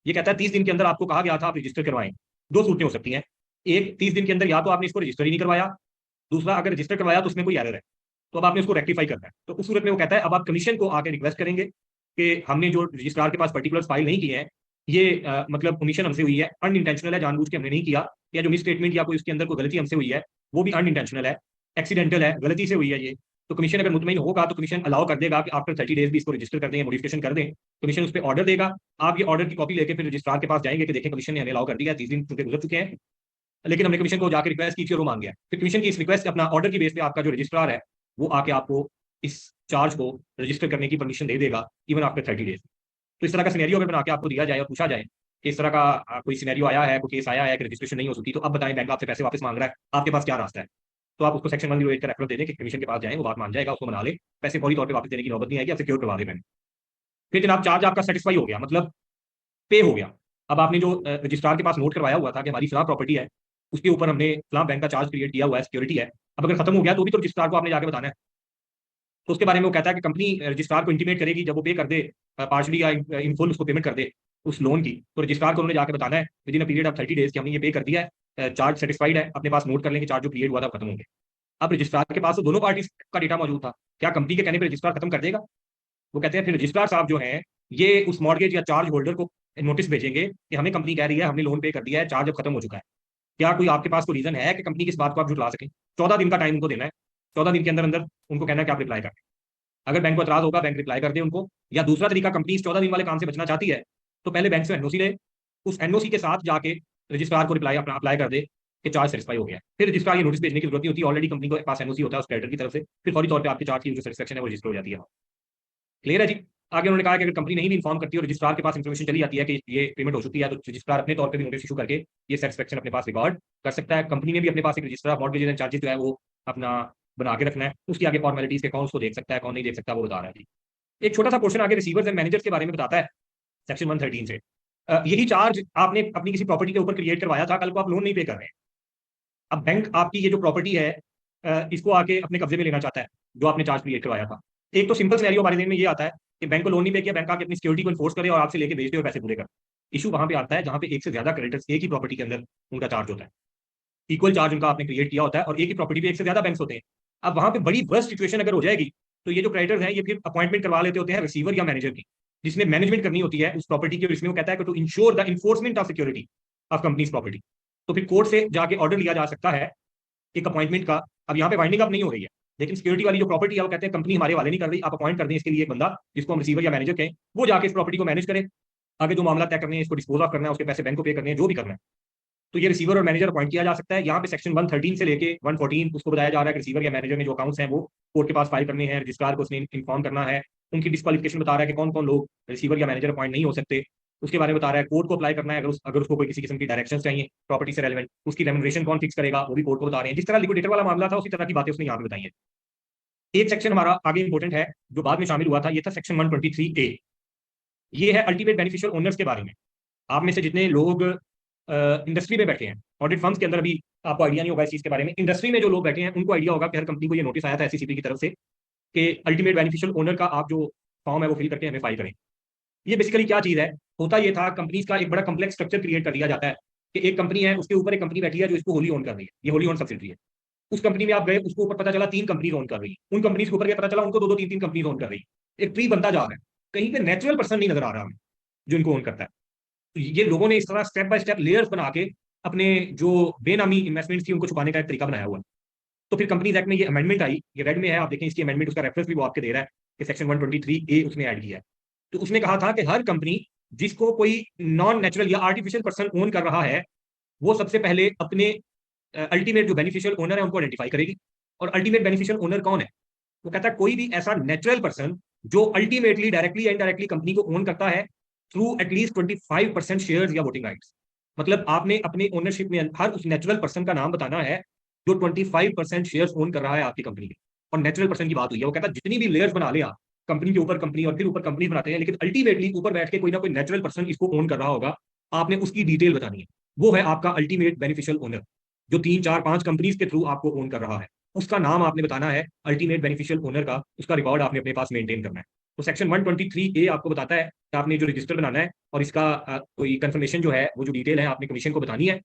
ये कहता है 30 दिन के अंदर आपको कहा गया था आप रजिस्टर करवाएं। दो सूरतें हो सकती हैं, एक 30 दिन के अंदर या तो आपने इसको रजिस्टर ही नहीं करवाया, दूसरा अगर रजिस्टर करवाया तो उसमें कोई एरर है तो अब आपने उसको रेक्टिफाई करना है। तो उस सूरत में वो कहता है अब आप कमीशन को आके रिक्वेस्ट करेंगे कि हमने जो रजिस्ट्रार के पास पर्टिकुलर फाइल नहीं किए हैं ये मतलब कमीशन हमसे हुई है, अनइंटेंशनल है, जानबूझ के हमने नहीं किया, या जो मिस स्टेटमेंट या कोई उसके अंदर कोई गलती हमसे हुई है वो भी अनइंटेंशनल है, एक्सीडेंटल है, गलती से हुई है ये, तो कमीशन अगर मुतमईन होगा तो कमीशन अलाउ कर देगा कि आफ्टर 30 डेज भी इसको रजिस्टर कर दें, मॉडिफिकेशन कर दें। कमीशन उस पर ऑर्डर देगा, आप ये ऑर्डर की कॉपी लेके फिर रजिस्ट्रार के पास जाएंगे कि देखें कमीशन ने हमें अलाउ कर दिया, 30 दिन चूंकि गुजर चुके हैं लेकिन हमने कमीशन को जाकर रिक्वेस्ट की थी और वो मान गया। फिर कमीशन की इस रिक्वेस्ट अपना ऑर्डर की बेस पे आपका जो रजिस्ट्रार है वो आके आपको इस चार्ज को रजिस्टर करने की परमिशन दे देगा इवन आफ्टर 30 डेज। तो इस तरह का सिनेरियो अगर बना के आपको दिया जाए और पूछा जाए कि इस तरह का कोई सिनेरियो आया है, कोई केस आया है कि रजिस्ट्रेशन नहीं हो सकती, तो अब बताएं बैंक आपसे पैसे वापस मांग रहा है, आपके पास क्या रास्ता है? तो आप उसको सेक्शन 108 का रेफरेंस दे दें कि कमीशन के पास जाएं, वो बात मान जाएगा, उसको मना ले, पैसे फौरी तौर पे वापस देने की नौबत नहीं आएगी, आप सिक्योर करवा दे बैंक। फिर जनाब चार्ज आपका सेटिस्फाई हो गया, मतलब पे हो गया। अब आपने जो रजिस्ट्रार के पास नोट करवाया हुआ था कि हमारी फलां प्रॉपर्टी है उसके ऊपर हमने फलां बैंक का चार्ज क्रिएट किया हुआ है, सिक्योरिटी है, अब अगर खत्म हो गया तो भी तो रजिस्ट्रार को आपने जाके बताना है। तो उसके बारे में वो कहता है कि कंपनी रजिस्ट्रार को इंटीमेट करेगी जब वो पे कर दे पार्शली या इन फुल उसको पेमेंट कर दे उस लोन की, तो रजिस्ट्रार को उन्होंने जाकर बताना है with in a period of 30 days कि हमने ये पे कर दिया है, चार्ज सेटिस्फाइड है, अपने पास नोट कर लेंगे चार्ज जो क्रिएट हुआ था खत्म होंगे। अब रजिस्ट्रार के पास तो दोनों पार्टी का डेटा मौजूद था, क्या कंपनी के कहने पर रजिस्ट्रार खत्म कर देगा? वो कहते हैं फिर रजिस्ट्रार साहब जो है ये उस मॉर्गेज या चार्ज होल्डर को नोटिस भेजेंगे कि हमें कंपनी कह रही है हमने लोन पे कर दिया है, चार्ज अब खत्म हो चुका है, क्या कोई आपके पास कोई रीजन है कि कंपनी की इस बात को आप झुटला सकें? 14 दिन का टाइम उनको देना है 14 दिन के अंदर अंदर उनको कहना है कि आप रिप्लाई कर। अगर बैंक को एतराज होगा, बैंक रिप्लाई कर दे उनको। या दूसरा तरीका, कंपनी इस 14 दिन वाले काम से बचना चाहती है तो पहले बैंक से एनओसी ले, उस एनओसी के साथ जाके रजिस्ट्रार को रिप्लाई अपना अप्लाई कर दे कि चार्ज सेटिस्फाई हो गया। फिर रजिस्ट्रार ये नोटिस भेजने की जरूरत नहीं होती, ऑलरेडी कंपनी के पास एनओसी होता है उस क्रेडिटर की तरफ से। फिर फौरी तौर पर आपके चार्ज की जो सेटिस्फेक्शन है वो रजिस्टर हो जाती है। क्लियर है जी। आगे उन्होंने कहा कि अगर कंपनी नहीं भी इन्फॉर्म करती है और रजिस्ट्रार के पास इन्फॉर्मेशन चली जाती है कि ये पेमेंट हो चुकी है, तो रजिस्ट्रार अपने तौर पे भी नोटिस इशू करके ये सेटिस्फेक्शन अपने पास रिकॉर्ड कर सकता है। कंपनी ने भी अपने पास एक register of mortgage and charges जो है वो अपना बना के रखना है। उसकी आगे फॉर्मेलिटीज के अकाउंट्स को देख सकता है, कौन नहीं देख सकता वो बता रहा है जी। एक छोटा सा पोर्शन आगे रिसीवर्स एंड मैनेजर्स के बारे में बताता है सेक्शन 113 से। यही चार्ज आपने अपनी किसी प्रॉपर्टी के ऊपर क्रिएट करवाया था, कल को आप लोन नहीं पे कर रहे हैं। अब बैंक आपकी ये जो प्रॉपर्टी है इसको आके अपने कब्जे में लेना चाहता है जो आपने चार्ज क्रिएट करवाया था। एक तो सिंपल सिनेरियो हमारे दिन में ये आता है कि बैंक को लोन नहीं पे किया, बैंक आके अपनी सिक्योरिटी को इन्फोर्स करे और आपसे लेके बेच दे और पैसे पूरे कर। इशू वहां पे आता है जहां पे एक से ज्यादा क्रेडिटर्स एक ही प्रॉपर्टी के अंदर उनका चार्ज होता है, इक्वल चार्ज उनका आपने क्रिएट किया होता है, और एक ही प्रॉपर्टी पे एक से ज्यादा बैंक होते हैं। अब वहां पे बड़ी वर्स्ट सिचुएशन अगर हो जाएगी तो ये जो क्रेडिटर्स हैं ये फिर अपॉइंटमेंट करवा लेते होते हैं रिसीवर या मैनेजर की, जिसने मैनेजमेंट करनी होती है उस प्रॉपर्टी की, और इसमें वो कहता है कि to ensure the enforcement of security of companies property. तो फिर कोर्ट से जाके ऑर्डर लिया जा सकता है एक अपॉइंटमेंट का। अब यहाँ पे वाइंडिंग अप नहीं हो रही है, लेकिन सिक्योरिटी वाली जो प्रॉपर्टी है वो कहते हैं कंपनी हमारे वाले नहीं कर रही, आप अपॉइंट कर दें इसके लिए एक बंदा जिसको हम रिसीवर या मैनेजर कहें, वो जाके इस प्रॉपर्टी को मैनेज करे, आगे जो मामला तय करने हैं, इसको डिस्पोज ऑफ करना है, उसके पैसे बैंक को पे करने हैं, जो भी करना है। तो ये रिसीवर और मैनेजर अपॉइंट किया जा सकता है। यहाँ पे सेक्शन 113 से लेके 114 उसको बताया जा रहा है कि रिसीवर या मैनेजर ने जो अकाउंट्स हैं वो कोर्ट के पास फाइल करने हैं, रजिस्ट्रार को उसने इन्फॉर्म करना है। उनकी डिस्क्वालिफिकेशन बता रहा है कि कौन कौन लोग रिसीवर या मैनेजर अपॉइंट नहीं हो सकते, उसके बारे में बता रहा है। कोर्ट को अप्लाई करना है अगर उसको कोई किसी किस्म की डायरेक्शन चाहिए प्रॉपर्टी से रेलेवेंट, उसकी रेम्यूनरेशन कौन फिक्स करेगा वो भी कोर्ट को बता रहे हैं। जिस तरह लिक्विडेटर वाला मामला था उसी तरह की बातें उसने यहाँ पे बताई है। एक सेक्शन हमारा आगे इंपॉर्टेंट है जो बाद में शामिल हुआ था, ये था सेक्शन 123A। ये है अल्टीमेट बेनिफिशियल ओनर्स के बारे में। आप में से जितने लोग इंडस्ट्री में बैठे हैं, ऑडिट फर्म्स के अंदर अभी आपको आइडिया नहीं होगा इस चीज के बारे में, इंडस्ट्री में जो लोग बैठे हैं उनको आइडिया होगा कि हर कंपनी को ये नोटिस आया था एससीसीपी की तरफ से कि अल्टीमेट बेनिफिशियल ओनर का आप जो फॉर्म है वो फिल करके हमें फाइल करें। ये बेसिकली क्या चीज है, होता ये था कंपनीज का एक बड़ा कम्प्लेक्स स्ट्रक्चर क्रिएट कर दिया जाता है कि एक कंपनी है उसके ऊपर एक कंपनी बैठी है जो इसको होली ओन कर रही है, ये होली ओन सब्सिडरी है। उस कंपनी में आप गए, उसको ऊपर पता चला 3 कंपनी ओन कर रही है, उन कंपनीज के ऊपर पता चला उनको 2-2 3-3 कंपनी ओन कर रही है। एक ट्री बनता जा रहा है, कहीं पे नेचुरल पर्सन नहीं नजर आ रहा हमें जो इनको ओन करता है। तो ये लोगों ने इस तरह स्टेप बाय स्टेप लेयर्स बना के अपने जो बेनामी इन्वेस्टमेंट्स थी उनको छुपाने का एक तरीका बनाया हुआ है। तो फिर कंपनीज एक्ट में ये अमेंडमेंट आई, ये रेड में है, आप देखें इसकी अमेंडमेंट, उसका रेफरेंस भी वो आपके दे रहा है कि सेक्शन 123A उसने ऐड किया है। तो उसने कहा था कि हर कंपनी जिसको कोई नॉन नेचुरल या आर्टिफिशियल पर्सन ओन कर रहा है वो सबसे पहले अपने अल्टीमेट जो बेनिफिशियल ओनर है उनको आइडेंटिफाई करेगी। और अल्टीमेट बेनिफिशियल ओनर कौन है, वो कहता है कोई भी ऐसा नेचुरल पर्सन जो अल्टीमेटली डायरेक्टली या इनडायरेक्टली कंपनी को ओन करता है थ्रू एटलीस्ट 25% शेयर्स या वोटिंग राइट्स। मतलब आपने अपने ओनरशिप में हर उस नेचुरल पर्सन का नाम बताना है जो 25% शेयर्स ओन कर रहा है आपकी कंपनी के। और नेचुरल पर्सन की बात हुई है, वो कहता है जितनी भी लेयर्स बना ले आप कंपनी के ऊपर कंपनी और फिर ऊपर कंपनी बनाते हैं, लेकिन अल्टीमेटली ऊपर बैठ के कोई ना कोई नेचुरल पर्सन इसको ओन कर रहा होगा, आपने उसकी डिटेल बतानी है। वो है आपका अल्टीमेट बेनिफिशियल ओनर जो 3 4 5 कंपनीज के थ्रू आपको ओन कर रहा है, उसका नाम आपने बताना है अल्टीमेट बेनिफिशियल ओनर का, उसका रिकॉर्ड आपने अपने पास मेंटेन करना है। तो सेक्शन 123A आपको बताता है कि आपने जो रजिस्टर बनाना है और इसका कोई कंफर्मेशन जो है वो जो डिटेल है आपने कमीशन को बतानी है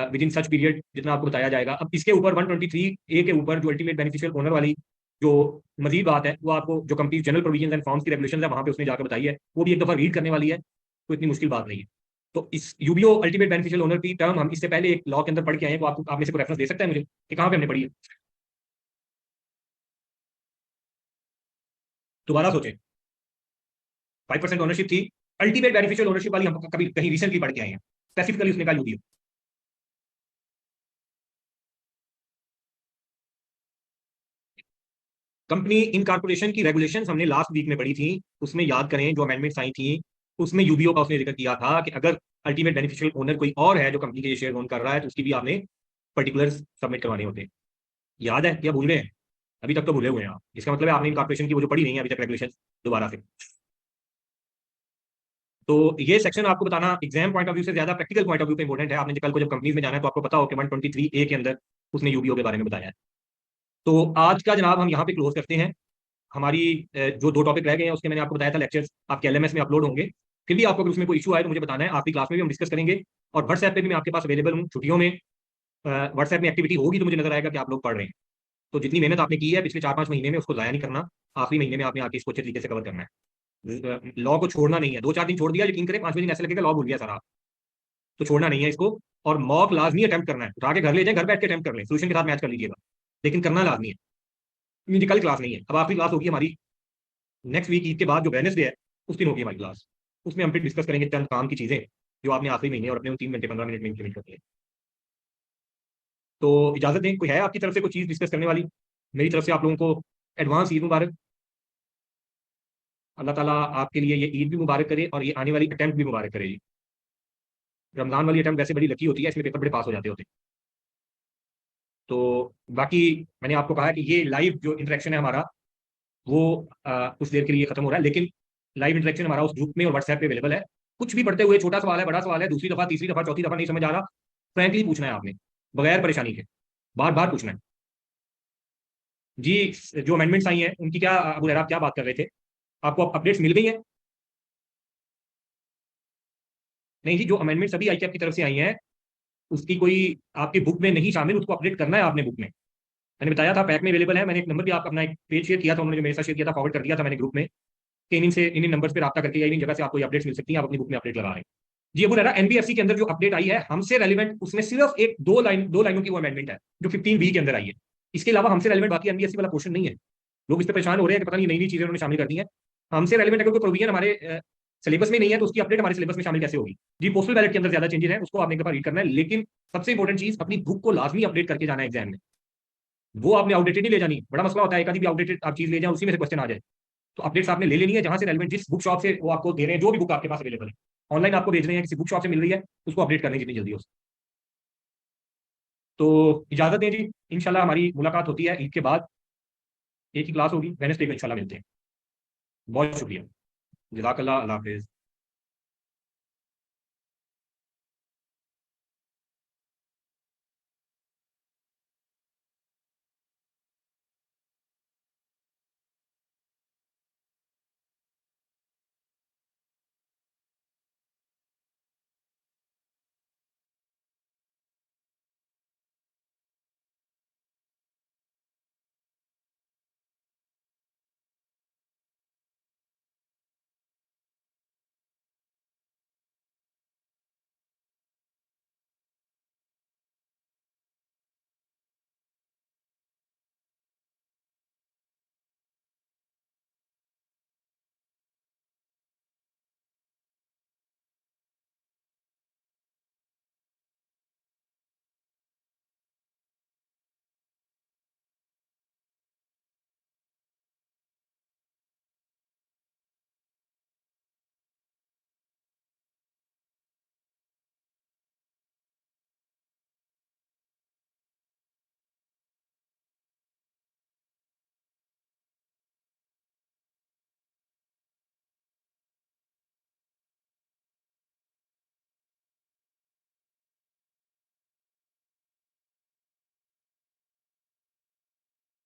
विद इन सच पीरियड जितना आपको बताया जाएगा। अब इसके ऊपर 123A के ऊपर जो अल्टीमेट बेनिफिशियल ओनर वाली जो मजीद बात है वो आपको जो company general provision and forms की रेगुलेशन है वहां पे उसने जाकर बताई है, वो भी एक दफा रीड करने वाली है, तो इतनी मुश्किल बात नहीं है। तो इस यूबीओ अल्टीमेट बेनिफिशियल ओनर की टर्म हम इससे पहले एक लॉ के अंदर पढ़ के आए हैं, वो आपको आप में से कोई रेफरेंस दे सकता है मुझे कि कहाँ पे हमने पढ़ी है? दोबारा सोचें। 5% ओनरशिप थी, अल्टीमेट बेनिफिशियल ओनरशिप वाली हम कभी कहीं रिसेंटली पढ़ के आए हैं, स्पेसिफिकली उसने कहा यूबीओ। कंपनी इनकॉर्पोरेशन की रेगुलेशंस हमने लास्ट वीक में पढ़ी थी, उसमें याद करें जो अमेंडमेंट्स आई थी उसमें यूबीओ का उसने जिक्र किया था कि अगर अल्टीमेट बेनिफिशियल ओनर कोई और है जो कंपनी के शेयर ओन कर रहा है तो उसकी भी आपने पर्टिकुलर्स सबमिट करवाने होते हैं। याद है या भूल गए हैं? अभी तक तो भूले हुए हैं आप, इसका मतलब है आपने इनकॉर्पोरेशन की वो जो पढ़ी नहीं है अभी तक रेगुलेशन दोबारा से। तो ये सेक्शन आपको बताना एग्जाम पॉइंट ऑफ व्यू से ज्यादा प्रैक्टिकल पॉइंट ऑफ व्यू पे इंपॉर्टेंट है। आपने कल को जब कंपनीज में जाना है तो आपको पता हो कि 123A के अंदर उसने यूबीओ के बारे में बताया है। तो आज का जनाब हम यहाँ पे क्लोज करते हैं। हमारी जो 2 टॉपिक रह गए हैं उसके मैंने आपको बताया था लेक्चर्स आपके एलएमएस में अपलोड होंगे। फिर भी आपको अगर उसमें कोई इशू आए तो मुझे बताना है, आपकी क्लास में भी हम डिस्कस करेंगे। और व्हाट्सएप पे भी मैं आपके पास अवेलेबल हूँ छुट्टियों में। व्हाट्सएप में एक्टिविटी होगी तो मुझे नजर आएगा कि आप लोग पढ़ रहे हैं। तो जितनी मेहनत आपने की है पिछले 4-5 महीने में उसको जाया नहीं करना, आखिरी महीने में आपने आके इसको अच्छे तरीके से कवर करना है। लॉ को छोड़ना नहीं है, 2-4 दिन छोड़ दिया यकीन करें 5वें दिन ऐसे लगेगा लॉ भूल गया सारा, तो छोड़ना नहीं है इसको। और मॉक लाजमी अटेम्प्ट करना है, उठा के घर ले जाए, घर बैठ के अटेम्प्ट कर लें, सोल्यूशन के साथ मैच कर लीजिएगा, लेकिन करना लाजमी है। मेरी कल क्लास नहीं है, अब आखिरी क्लास होगी हमारी नेक्स्ट वीक ईद के बाद, जो वेडनेसडे है उस दिन होगी हमारी क्लास। उसमें हम फिर डिस्कस करेंगे चंद काम की चीजें जो आपने आखिरी महीने और अपने 3 घंटे 15 मिनट में इंप्लीमेंट करनी है। तो इजाजत दें, कोई है आपकी तरफ से कोई चीज डिस्कस करने वाली? मेरी तरफ से आप लोगों को एडवांस ईद मुबारक। अल्लाह ताला आपके लिए ये ईद भी मुबारक करे और ये आने वाली अटेम्प्ट भी मुबारक करे जी। रमजान वाली अटेम्प्ट वैसे बड़ी लकी होती है, इसमें पेपर बड़े पास हो जाते होते हैं। तो बाकी मैंने आपको कहा कि ये लाइव जो इंटरेक्शन है हमारा, वो कुछ देर के लिए खत्म हो रहा है, लेकिन लाइव इंटरेक्शन हमारा उस ग्रुप में और व्हाट्सएप पे अवेलेबल है। कुछ भी पढ़ते हुए, छोटा सवाल है, बड़ा सवाल है, दूसरी दफा, तीसरी दफा, चौथी दफा नहीं समझ आ रहा, फ्रैंकली पूछना है आपने, बगैर परेशानी के, बार बार पूछना है जी। जो अमेंडमेंट्स आई हैं उनकी क्या, अबू आप क्या बात कर रहे थे? आपको अपडेट्स मिल गई हैं? नहीं जी, जो अमेंडमेंट्स अभी आई आपकी तरफ से आई हैं, उसकी कोई आपकी बुक में नहीं शामिल, उसको अपडेट करना है आपने बुक में। मैंने बताया था पैक में अवेलेबल है, मैंने एक नंबर भी आपका अपना एक पेज शेयर किया था, उन्होंने जो मेरे साथ शेयर किया था फॉरवर्ड कर दिया था मैंने ग्रुप में, कि इन नंबर पर रब्ता करके या इन जगह से आपको अपडेट्स मिल सकती हैं, आप अपनी बुक में अपडेट लगा रहे हैं जी। अबू एनबीएफसी के अंदर जो अपडेट आई है हमसे रेलिवेंट, उसमें सिर्फ एक दो लाइनों की वो अमेंडमेंट है जो 15 बी के अंदर आई है। इसके अलावा हमसे रेलिवेंट बाकी एनबीएफसी वाला क्वेश्चन नहीं है। लोग इस पर परेशान हो रहे हैं कि पता नहीं नई नई चीजें उन्होंने शामिल कर दी हैं। हमसे रेलिवेंट अगर कोई प्रोविजन हमारे सिलेबस में नहीं है तो उसकी अपडेट हमारे सिलेबस में शामिल कैसे होगी जी? पोस्टल बैलेट के अंदर ज्यादा चेंजेस हैं, उसको आपने एक बार रीड करना है, लेकिन सबसे इंपॉर्टेंट चीज, अपनी बुक को लाजमी अपडेट करके जाना है एग्जाम में। वो आपने आउटडेटेड नहीं ले जानी, बड़ा मसला होता है एक आदि भी आउटडेटेड आप चीज ले जाओ, उसी में से क्वेश्चन आ जाए। तो अपडेट्स आपने ले लेनी है जहां से रेलिवेंट, जिस बुक शॉप से वो आपको दे रहे हैं, जो भी बुक आपके पास अवेलेबल है, ऑनलाइन आपको भेज रहे हैं, किसी बुक शॉप से मिल रही है, उसको अपडेट करने जितनी जल्दी हो सके। तो इजाजत दें जी, इंशाल्लाह हमारी मुलाकात होती है ईद के बाद, एक ही क्लास होगी, वेडनेसडे को इंशाल्लाह मिलते हैं। बहुत शुक्रिया, जज़ाकल्लाह, अल्लाह हाफिज़।